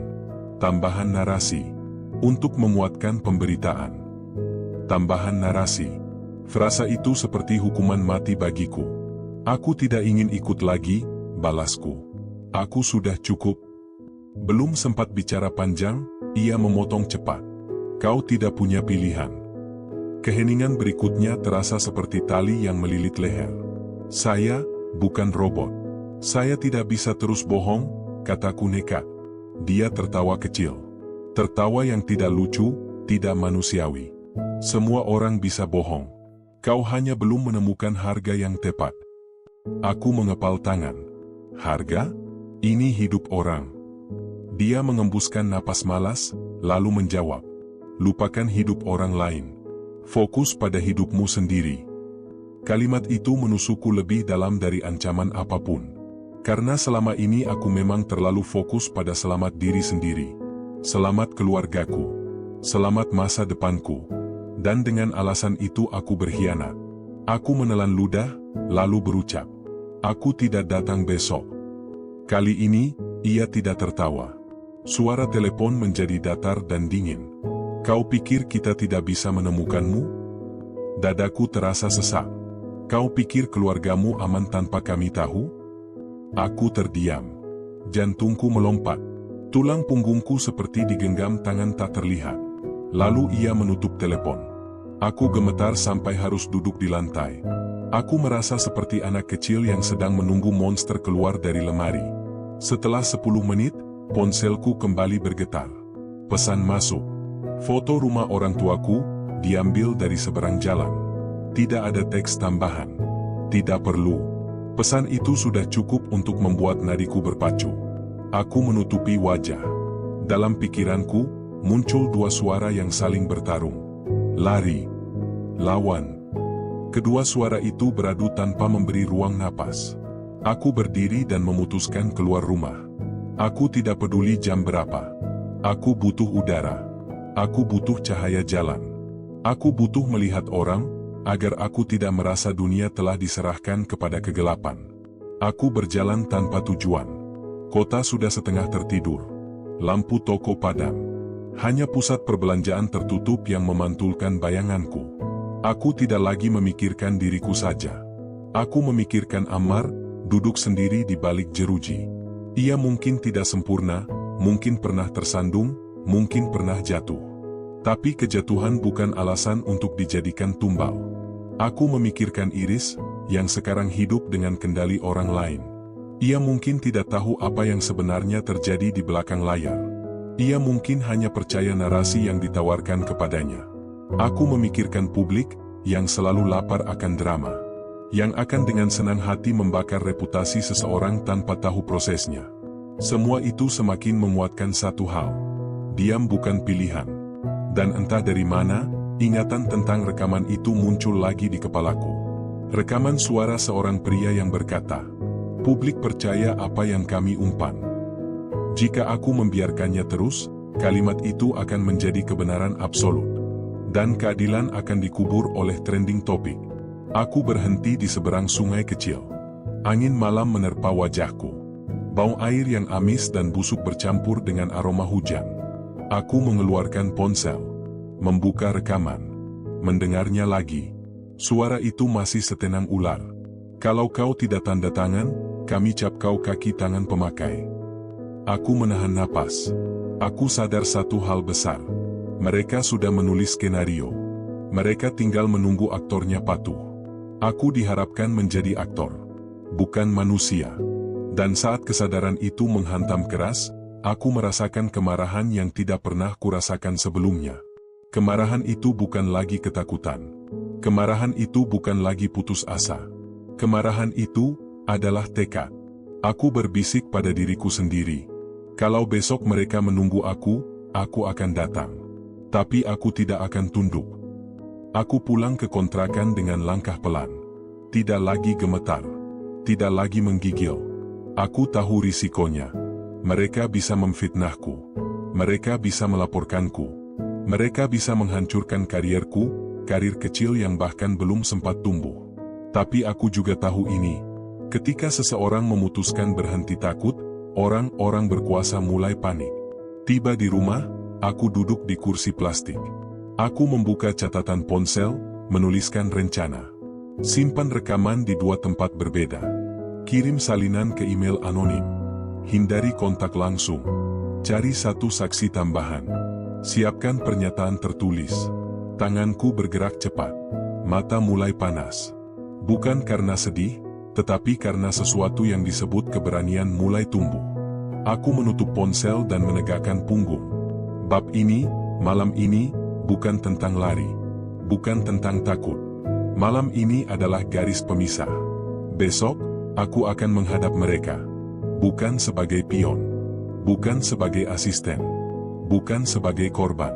Tambahan narasi. Untuk memuatkan pemberitaan. Tambahan narasi. Frasa itu seperti hukuman mati bagiku. Aku tidak ingin ikut lagi, balasku. Aku sudah cukup. Belum sempat bicara panjang, ia memotong cepat. Kau tidak punya pilihan. Keheningan berikutnya terasa seperti tali yang melilit leher. Saya, bukan robot. Saya tidak bisa terus bohong, kataku nekat. Dia tertawa kecil. Tertawa yang tidak lucu, tidak manusiawi. Semua orang bisa bohong. Kau hanya belum menemukan harga yang tepat. Aku mengepal tangan. Harga? Ini hidup orang. Dia mengembuskan napas malas, lalu menjawab. Lupakan hidup orang lain. Fokus pada hidupmu sendiri. Kalimat itu menusukku lebih dalam dari ancaman apapun. Karena selama ini aku memang terlalu fokus pada selamat diri sendiri. Selamat keluargaku. Selamat masa depanku. Dan dengan alasan itu aku berkhianat. Aku menelan ludah, lalu berucap. Aku tidak datang besok. Kali ini, ia tidak tertawa. Suara telepon menjadi datar dan dingin. Kau pikir kita tidak bisa menemukanmu? Dadaku terasa sesak. Kau pikir keluargamu aman tanpa kami tahu? Aku terdiam. Jantungku melompat. Tulang punggungku seperti digenggam tangan tak terlihat. Lalu ia menutup telepon. Aku gemetar sampai harus duduk di lantai. Aku merasa seperti anak kecil yang sedang menunggu monster keluar dari lemari. Setelah 10 menit, ponselku kembali bergetar. Pesan masuk. Foto rumah orang tuaku, diambil dari seberang jalan. Tidak ada teks tambahan. Tidak perlu. Pesan itu sudah cukup untuk membuat nadiku berpacu. Aku menutupi wajah. Dalam pikiranku, muncul 2 suara yang saling bertarung. Lari. Lawan. Kedua suara itu beradu tanpa memberi ruang napas. Aku berdiri dan memutuskan keluar rumah. Aku tidak peduli jam berapa. Aku butuh udara. Aku butuh cahaya jalan. Aku butuh melihat orang, agar aku tidak merasa dunia telah diserahkan kepada kegelapan. Aku berjalan tanpa tujuan. Kota sudah setengah tertidur. Lampu toko padam. Hanya pusat perbelanjaan tertutup yang memantulkan bayanganku. Aku tidak lagi memikirkan diriku saja. Aku memikirkan Ammar, duduk sendiri di balik jeruji. Ia mungkin tidak sempurna, mungkin pernah tersandung, mungkin pernah jatuh. Tapi kejatuhan bukan alasan untuk dijadikan tumbal. Aku memikirkan Iris, yang sekarang hidup dengan kendali orang lain. Ia mungkin tidak tahu apa yang sebenarnya terjadi di belakang layar. Ia mungkin hanya percaya narasi yang ditawarkan kepadanya. Aku memikirkan publik, yang selalu lapar akan drama. Yang akan dengan senang hati membakar reputasi seseorang tanpa tahu prosesnya. Semua itu semakin menguatkan satu hal. Diam bukan pilihan. Dan entah dari mana, ingatan tentang rekaman itu muncul lagi di kepalaku. Rekaman suara seorang pria yang berkata, "Publik percaya apa yang kami umpan. Jika aku membiarkannya terus, kalimat itu akan menjadi kebenaran absolut. Dan keadilan akan dikubur oleh trending topik." Aku berhenti di seberang sungai kecil. Angin malam menerpa wajahku. Bau air yang amis dan busuk bercampur dengan aroma hujan. Aku mengeluarkan ponsel. Membuka rekaman. mendengarnya lagi. Suara itu masih setenang ular. Kalau kau tidak tanda tangan, kami cap kau kaki tangan pemakai. Aku menahan napas. Aku sadar satu hal besar. Mereka sudah menulis skenario. Mereka tinggal menunggu aktornya patuh. Aku diharapkan menjadi aktor, bukan manusia. Dan saat kesadaran itu menghantam keras, aku merasakan kemarahan yang tidak pernah kurasakan sebelumnya. Kemarahan itu bukan lagi ketakutan. Kemarahan itu bukan lagi putus asa. Kemarahan itu adalah tekad. Aku berbisik pada diriku sendiri. Kalau besok mereka menunggu aku akan datang. Tapi aku tidak akan tunduk. Aku pulang ke kontrakan dengan langkah pelan. Tidak lagi gemetar. Tidak lagi menggigil. Aku tahu risikonya. Mereka bisa memfitnahku. Mereka bisa melaporkanku. Mereka bisa menghancurkan karirku, karir kecil yang bahkan belum sempat tumbuh. Tapi aku juga tahu ini. Ketika seseorang memutuskan berhenti takut, orang-orang berkuasa mulai panik. Tiba di rumah, aku duduk di kursi plastik. Aku membuka catatan ponsel, menuliskan rencana. Simpan rekaman di 2 tempat berbeda. Kirim salinan ke email anonim. Hindari kontak langsung. Cari satu saksi tambahan. Siapkan pernyataan tertulis. Tanganku bergerak cepat. Mata mulai panas. Bukan karena sedih, tetapi karena sesuatu yang disebut keberanian mulai tumbuh. Aku menutup ponsel dan menegakkan punggung. Bab ini, malam ini, bukan tentang lari. Bukan tentang takut. Malam ini adalah garis pemisah. Besok, aku akan menghadap mereka. Bukan sebagai pion. Bukan sebagai asisten. Bukan sebagai korban.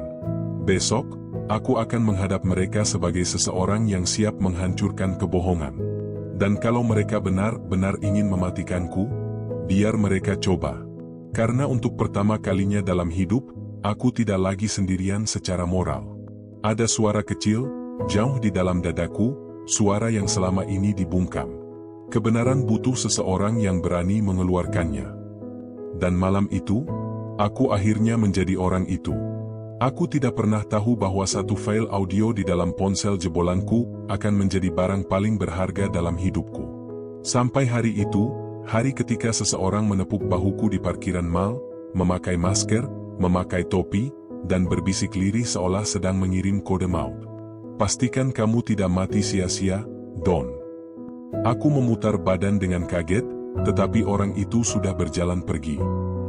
Besok, aku akan menghadap mereka sebagai seseorang yang siap menghancurkan kebohongan. Dan kalau mereka benar-benar ingin mematikanku, biar mereka coba. Karena untuk pertama kalinya dalam hidup, aku tidak lagi sendirian secara moral. Ada suara kecil, jauh di dalam dadaku, suara yang selama ini dibungkam. Kebenaran butuh seseorang yang berani mengeluarkannya. Dan malam itu, aku akhirnya menjadi orang itu. Aku tidak pernah tahu bahwa satu file audio di dalam ponsel jebolanku akan menjadi barang paling berharga dalam hidupku. Sampai hari itu, hari ketika seseorang menepuk bahuku di parkiran mal, memakai masker, memakai topi, dan berbisik lirih seolah sedang mengirim kode maut. Pastikan kamu tidak mati sia-sia, Don. Aku memutar badan dengan kaget, tetapi orang itu sudah berjalan pergi.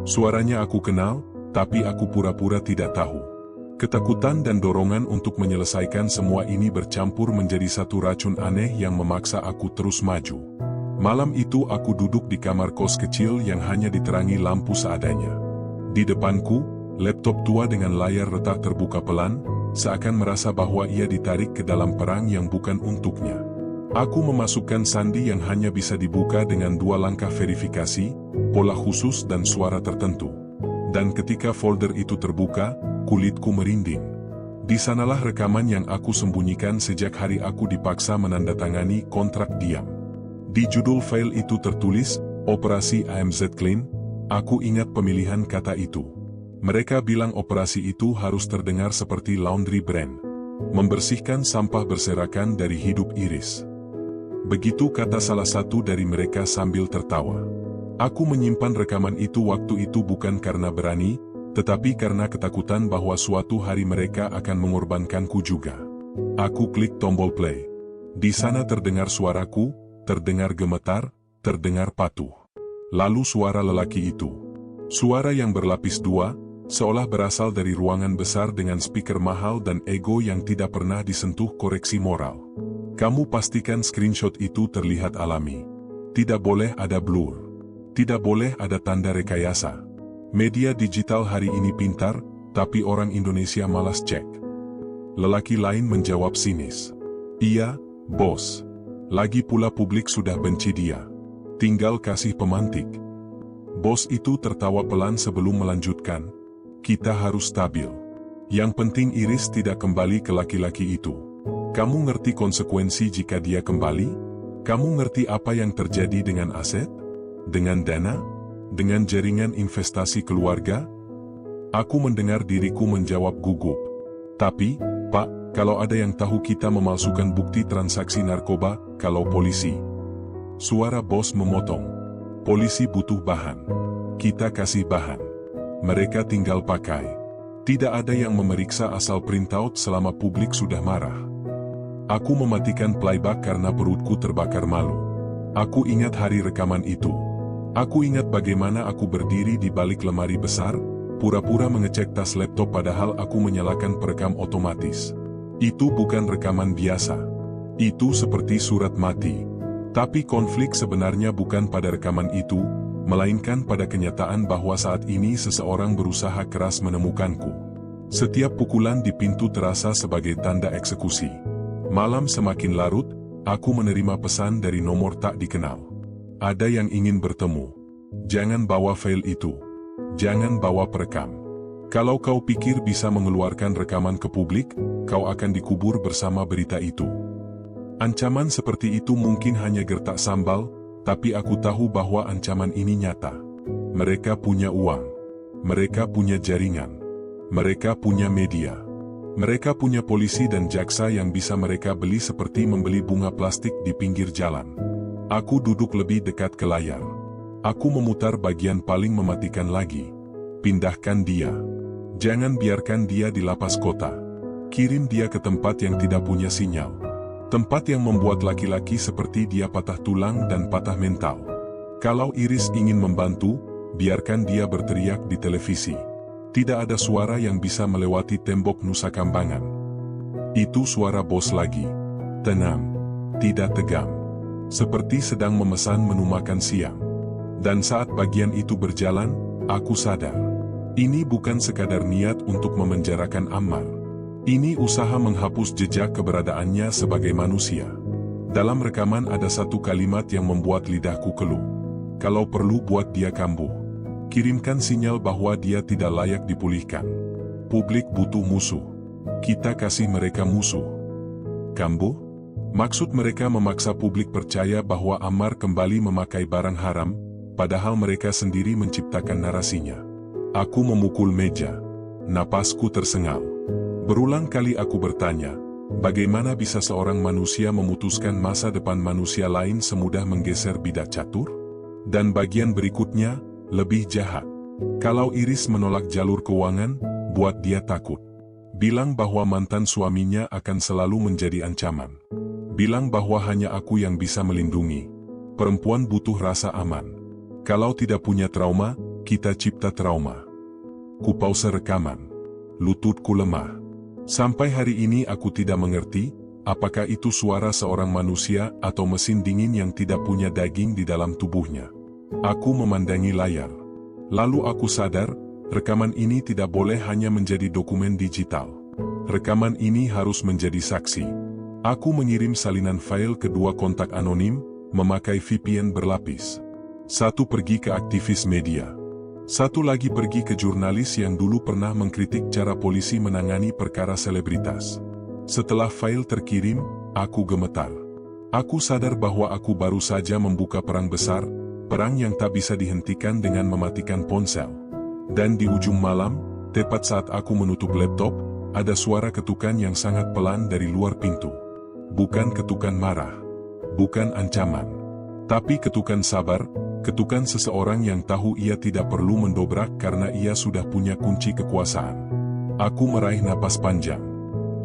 Suaranya aku kenal, tapi aku pura-pura tidak tahu. Ketakutan dan dorongan untuk menyelesaikan semua ini bercampur menjadi satu racun aneh yang memaksa aku terus maju. Malam itu aku duduk di kamar kos kecil yang hanya diterangi lampu seadanya. Di depanku, laptop tua dengan layar retak terbuka pelan, seakan merasa bahwa ia ditarik ke dalam perang yang bukan untuknya. Aku memasukkan sandi yang hanya bisa dibuka dengan 2 langkah verifikasi, pola khusus dan suara tertentu. Dan ketika folder itu terbuka, kulitku merinding. Di sanalah rekaman yang aku sembunyikan sejak hari aku dipaksa menandatangani kontrak diam. Di judul file itu tertulis, Operasi AMZ Clean. Aku ingat pemilihan kata itu. Mereka bilang operasi itu harus terdengar seperti laundry brand. Membersihkan sampah berserakan dari hidup Iris. Begitu kata salah satu dari mereka sambil tertawa. Aku menyimpan rekaman itu waktu itu bukan karena berani, tetapi karena ketakutan bahwa suatu hari mereka akan mengorbankanku juga. Aku klik tombol play. Di sana terdengar suaraku, terdengar gemetar, terdengar patuh. Lalu suara lelaki itu. Suara yang berlapis 2, seolah berasal dari ruangan besar dengan speaker mahal dan ego yang tidak pernah disentuh koreksi moral. Kamu pastikan screenshot itu terlihat alami. Tidak boleh ada blur. Tidak boleh ada tanda rekayasa. Media digital hari ini pintar, tapi orang Indonesia malas cek. Lelaki lain menjawab sinis. Iya, bos. Lagi pula publik sudah benci dia. Tinggal kasih pemantik. Bos itu tertawa pelan sebelum melanjutkan. Kita harus stabil. Yang penting Iris tidak kembali ke laki-laki itu. Kamu ngerti konsekuensi jika dia kembali? Kamu ngerti apa yang terjadi dengan aset? Dengan dana? Dengan jaringan investasi keluarga? Aku mendengar diriku menjawab gugup. Tapi, Pak, Kalau ada yang tahu kita memalsukan bukti transaksi narkoba, kalau polisi. Suara bos memotong. Polisi butuh bahan. Kita kasih bahan. Mereka tinggal pakai. Tidak ada yang memeriksa asal printout selama publik sudah marah. Aku mematikan playback karena perutku terbakar malu. Aku ingat hari rekaman itu. Aku ingat bagaimana aku berdiri di balik lemari besar, pura-pura mengecek tas laptop padahal aku menyalakan perekam otomatis. Itu bukan rekaman biasa. Itu seperti surat mati. Tapi konflik sebenarnya bukan pada rekaman itu, melainkan pada kenyataan bahwa saat ini seseorang berusaha keras menemukanku. Setiap pukulan di pintu terasa sebagai tanda eksekusi. Malam semakin larut, aku menerima pesan dari nomor tak dikenal. Ada yang ingin bertemu. Jangan bawa file itu. Jangan bawa perekam. Kalau kau pikir bisa mengeluarkan rekaman ke publik, kau akan dikubur bersama berita itu. Ancaman seperti itu mungkin hanya gertak sambal, tapi aku tahu bahwa ancaman ini nyata. Mereka punya uang. Mereka punya jaringan. Mereka punya media. Mereka punya polisi dan jaksa yang bisa mereka beli seperti membeli bunga plastik di pinggir jalan. Aku duduk lebih dekat ke layar. Aku memutar bagian paling mematikan lagi. Pindahkan dia. Jangan biarkan dia di lapas kota. Kirim dia ke tempat yang tidak punya sinyal. Tempat yang membuat laki-laki seperti dia patah tulang dan patah mental. Kalau Iris ingin membantu, biarkan dia berteriak di televisi. Tidak ada suara yang bisa melewati tembok Nusa Kambangan. Itu suara bos lagi. Tenang. Tidak tegang. Seperti sedang memesan menu makan siang. Dan saat bagian itu berjalan, aku sadar. Ini bukan sekadar niat untuk memenjarakan Ammar. Ini usaha menghapus jejak keberadaannya sebagai manusia. Dalam rekaman ada satu kalimat yang membuat lidahku keluh. Kalau perlu buat dia kambuh. Kirimkan sinyal bahwa dia tidak layak dipulihkan. Publik butuh musuh. Kita kasih mereka musuh. Kambuh? Maksud mereka memaksa publik percaya bahwa Ammar kembali memakai barang haram, padahal mereka sendiri menciptakan narasinya. Aku memukul meja. Napasku tersengal. Berulang kali aku bertanya, bagaimana bisa seorang manusia memutuskan masa depan manusia lain semudah menggeser bidak catur? Dan bagian berikutnya, lebih jahat. Kalau Iris menolak jalur keuangan, buat dia takut. Bilang bahwa mantan suaminya akan selalu menjadi ancaman. Bilang bahwa hanya aku yang bisa melindungi. Perempuan butuh rasa aman. Kalau tidak punya trauma, kita cipta trauma. Kupause rekaman. Lututku lemah. Sampai hari ini aku tidak mengerti, apakah itu suara seorang manusia atau mesin dingin yang tidak punya daging di dalam tubuhnya. Aku memandangi layar. Lalu aku sadar, rekaman ini tidak boleh hanya menjadi dokumen digital. Rekaman ini harus menjadi saksi. Aku mengirim salinan file ke dua kontak anonim, memakai VPN berlapis. Satu pergi ke aktivis media. Satu lagi pergi ke jurnalis yang dulu pernah mengkritik cara polisi menangani perkara selebritas. Setelah file terkirim, aku gemetar. Aku sadar bahwa aku baru saja membuka perang besar, perang yang tak bisa dihentikan dengan mematikan ponsel. Dan di ujung malam, tepat saat aku menutup laptop, ada suara ketukan yang sangat pelan dari luar pintu. Bukan ketukan marah. Bukan ancaman. Tapi ketukan sabar. Ketukan seseorang yang tahu ia tidak perlu mendobrak karena ia sudah punya kunci kekuasaan. Aku meraih napas panjang.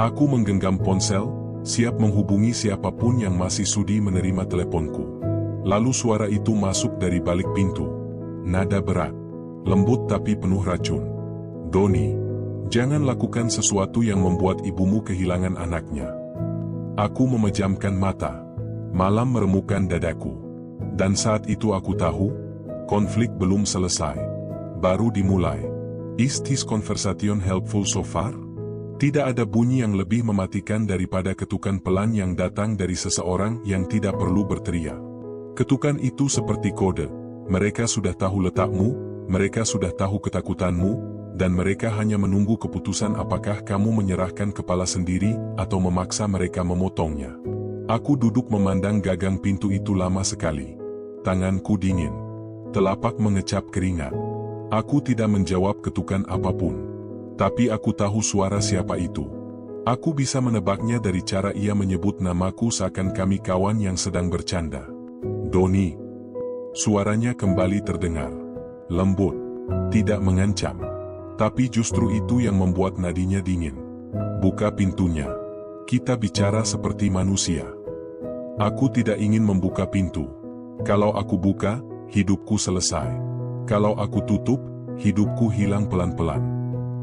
Aku menggenggam ponsel, siap menghubungi siapapun yang masih sudi menerima teleponku. Lalu suara itu masuk dari balik pintu. Nada berat. Lembut tapi penuh racun. Doni, jangan lakukan sesuatu yang membuat ibumu kehilangan anaknya. Aku memejamkan mata. Malam meremukkan dadaku. Dan saat itu aku tahu, konflik belum selesai. Baru dimulai. Is this conversation helpful so far? Tidak ada bunyi yang lebih mematikan daripada ketukan pelan yang datang dari seseorang yang tidak perlu berteriak. Ketukan itu seperti kode. Mereka sudah tahu letakmu, mereka sudah tahu ketakutanmu, dan mereka hanya menunggu keputusan apakah kamu menyerahkan kepala sendiri atau memaksa mereka memotongnya. Aku duduk memandang gagang pintu itu lama sekali. Tanganku dingin. Telapak mengecap keringat. Aku tidak menjawab ketukan apapun. Tapi aku tahu suara siapa itu. Aku bisa menebaknya dari cara ia menyebut namaku seakan kami kawan yang sedang bercanda. Doni. Suaranya kembali terdengar. Lembut. Tidak mengancam. Tapi justru itu yang membuat nadinya dingin. Buka pintunya. Kita bicara seperti manusia. Aku tidak ingin membuka pintu. Kalau aku buka, hidupku selesai. Kalau aku tutup, hidupku hilang pelan-pelan.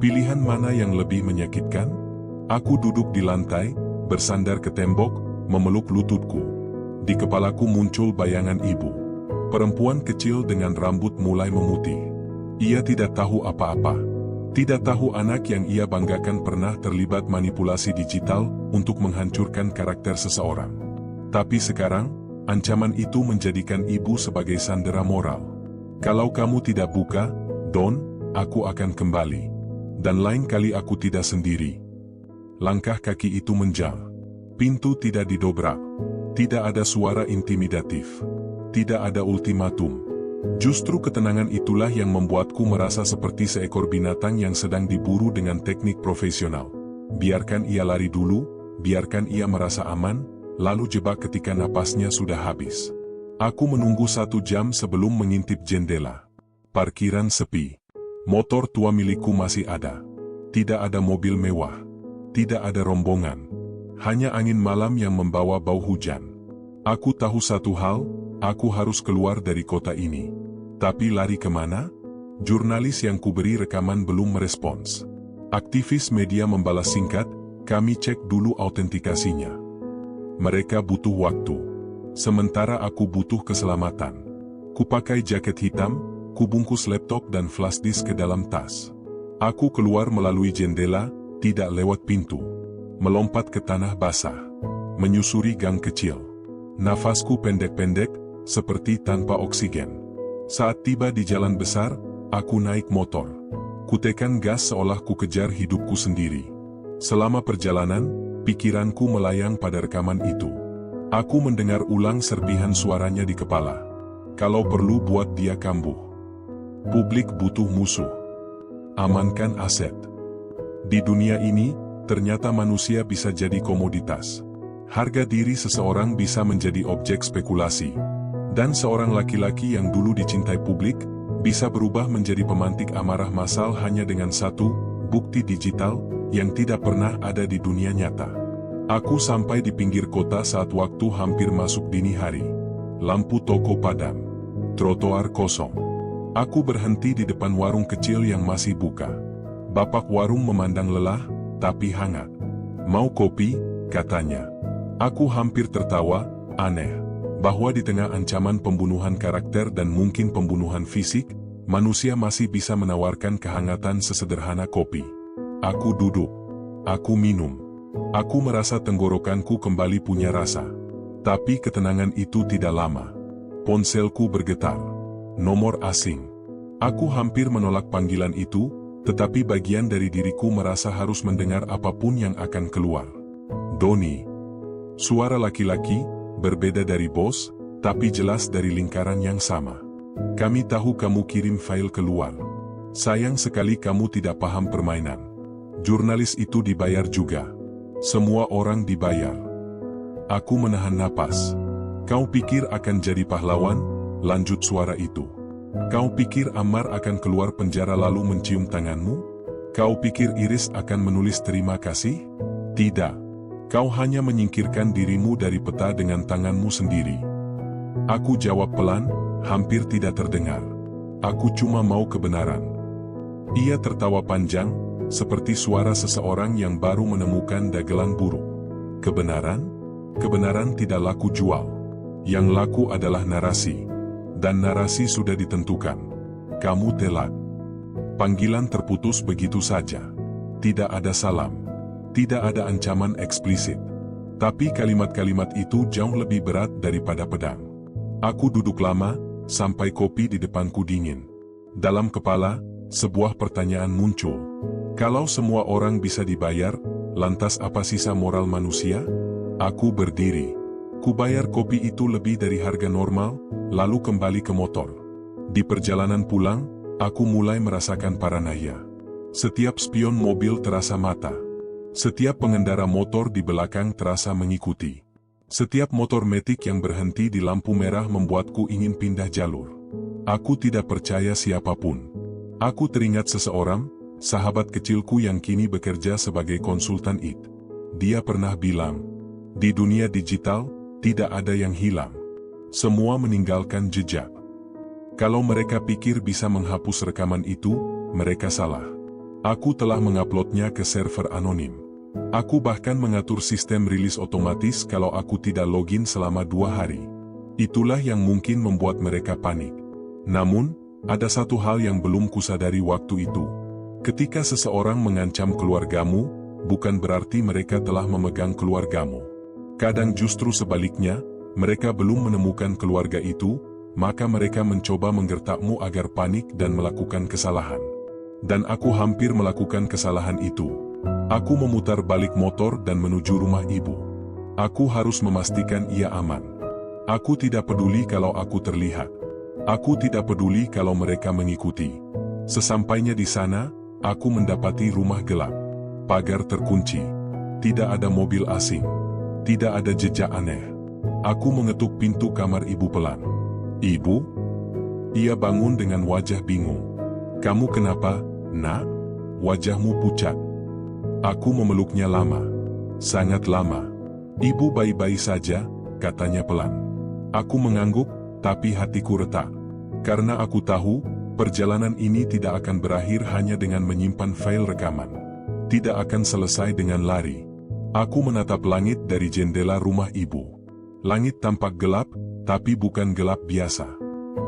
Pilihan mana yang lebih menyakitkan? Aku duduk di lantai, bersandar ke tembok, memeluk lututku. Di kepalaku muncul bayangan ibu. Perempuan kecil dengan rambut mulai memutih. Ia tidak tahu apa-apa. Tidak tahu anak yang ia banggakan pernah terlibat manipulasi digital untuk menghancurkan karakter seseorang. Tapi sekarang, ancaman itu menjadikan ibu sebagai sandera moral. Kalau kamu tidak buka, Don, aku akan kembali. Dan lain kali aku tidak sendiri. Langkah kaki itu menjal. Pintu tidak didobrak. Tidak ada suara intimidatif. Tidak ada ultimatum. Justru ketenangan itulah yang membuatku merasa seperti seekor binatang yang sedang diburu dengan teknik profesional. Biarkan ia lari dulu, biarkan ia merasa aman, lalu jebak ketika napasnya sudah habis. Aku menunggu 1 jam sebelum mengintip jendela. Parkiran sepi. Motor tua milikku masih ada. Tidak ada mobil mewah. Tidak ada rombongan. Hanya angin malam yang membawa bau hujan. Aku tahu satu hal, aku harus keluar dari kota ini. Tapi lari kemana? Jurnalis yang kuberi rekaman belum merespons. Aktivis media membalas singkat, kami cek dulu autentikasinya. Mereka butuh waktu. Sementara aku butuh keselamatan. Kupakai jaket hitam, kubungkus laptop dan flash disk ke dalam tas. Aku keluar melalui jendela, tidak lewat pintu. Melompat ke tanah basah. Menyusuri gang kecil. Nafasku pendek-pendek, seperti tanpa oksigen. Saat tiba di jalan besar, aku naik motor. Kutekan gas seolah ku kejar hidupku sendiri. Selama perjalanan, pikiranku melayang pada rekaman itu. Aku mendengar ulang serpihan suaranya di kepala. Kalau perlu buat dia kambuh. Publik butuh musuh. Amankan aset. Di dunia ini, ternyata manusia bisa jadi komoditas. Harga diri seseorang bisa menjadi objek spekulasi. Dan seorang laki-laki yang dulu dicintai publik, bisa berubah menjadi pemantik amarah massal hanya dengan satu bukti digital yang tidak pernah ada di dunia nyata. Aku sampai di pinggir kota saat waktu hampir masuk dini hari. Lampu toko padam. Trotoar kosong. Aku berhenti di depan warung kecil yang masih buka. Bapak warung memandang lelah, tapi hangat. Mau kopi? Katanya. Aku hampir tertawa, aneh. Bahwa di tengah ancaman pembunuhan karakter dan mungkin pembunuhan fisik, manusia masih bisa menawarkan kehangatan sesederhana kopi. Aku duduk. Aku minum. Aku merasa tenggorokanku kembali punya rasa. Tapi ketenangan itu tidak lama. Ponselku bergetar. Nomor asing. Aku hampir menolak panggilan itu, tetapi bagian dari diriku merasa harus mendengar apapun yang akan keluar. Doni. Suara laki-laki, berbeda dari bos, tapi jelas dari lingkaran yang sama. Kami tahu kamu kirim file keluar. Sayang sekali kamu tidak paham permainan. Jurnalis itu dibayar juga. Semua orang dibayar. Aku menahan napas. Kau pikir akan jadi pahlawan? Lanjut suara itu. Kau pikir Ammar akan keluar penjara lalu mencium tanganmu? Kau pikir Iris akan menulis terima kasih? Tidak. Kau hanya menyingkirkan dirimu dari peta dengan tanganmu sendiri. Aku jawab pelan, hampir tidak terdengar. Aku cuma mau kebenaran. Ia tertawa panjang, seperti suara seseorang yang baru menemukan dagelan buruk. Kebenaran? Kebenaran tidak laku jual. Yang laku adalah narasi. Dan narasi sudah ditentukan. Kamu telat. Panggilan terputus begitu saja. Tidak ada salam. Tidak ada ancaman eksplisit. Tapi kalimat-kalimat itu jauh lebih berat daripada pedang. Aku duduk lama, sampai kopi di depanku dingin. Dalam kepala, sebuah pertanyaan muncul. Kalau semua orang bisa dibayar, lantas apa sisa moral manusia? Aku berdiri. Kubayar kopi itu lebih dari harga normal, lalu kembali ke motor. Di perjalanan pulang, aku mulai merasakan paranoia. Setiap spion mobil terasa mata. Setiap pengendara motor di belakang terasa mengikuti. Setiap motor metik yang berhenti di lampu merah membuatku ingin pindah jalur. Aku tidak percaya siapapun. Aku teringat seseorang, sahabat kecilku yang kini bekerja sebagai konsultan IT. Dia pernah bilang, di dunia digital, tidak ada yang hilang. Semua meninggalkan jejak. Kalau mereka pikir bisa menghapus rekaman itu, mereka salah. Aku telah menguploadnya ke server anonim. Aku bahkan mengatur sistem rilis otomatis kalau aku tidak login selama 2 hari. Itulah yang mungkin membuat mereka panik. Namun, ada satu hal yang belum kusadari waktu itu. Ketika seseorang mengancam keluargamu, bukan berarti mereka telah memegang keluargamu. Kadang justru sebaliknya, mereka belum menemukan keluarga itu, maka mereka mencoba menggertakmu agar panik dan melakukan kesalahan. Dan aku hampir melakukan kesalahan itu. Aku memutar balik motor dan menuju rumah ibu. Aku harus memastikan ia aman. Aku tidak peduli kalau aku terlihat. Aku tidak peduli kalau mereka mengikuti. Sesampainya di sana, aku mendapati rumah gelap. Pagar terkunci. Tidak ada mobil asing. Tidak ada jejak aneh. Aku mengetuk pintu kamar ibu pelan. "Ibu?" Ia bangun dengan wajah bingung. "Kamu kenapa, Nak? Wajahmu pucat." Aku memeluknya lama. Sangat lama. "Ibu baik-baik saja," katanya pelan. Aku mengangguk, tapi hatiku retak. Karena aku tahu, perjalanan ini tidak akan berakhir hanya dengan menyimpan file rekaman. Tidak akan selesai dengan lari. Aku menatap langit dari jendela rumah ibu. Langit tampak gelap, tapi bukan gelap biasa.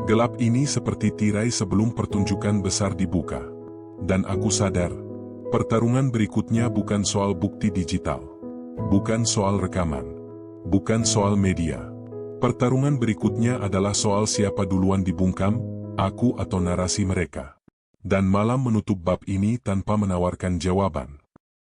Gelap ini seperti tirai sebelum pertunjukan besar dibuka. Dan aku sadar, pertarungan berikutnya bukan soal bukti digital. Bukan soal rekaman. Bukan soal media. Pertarungan berikutnya adalah soal siapa duluan dibungkam, aku atau narasi mereka. Dan malam menutup bab ini tanpa menawarkan jawaban.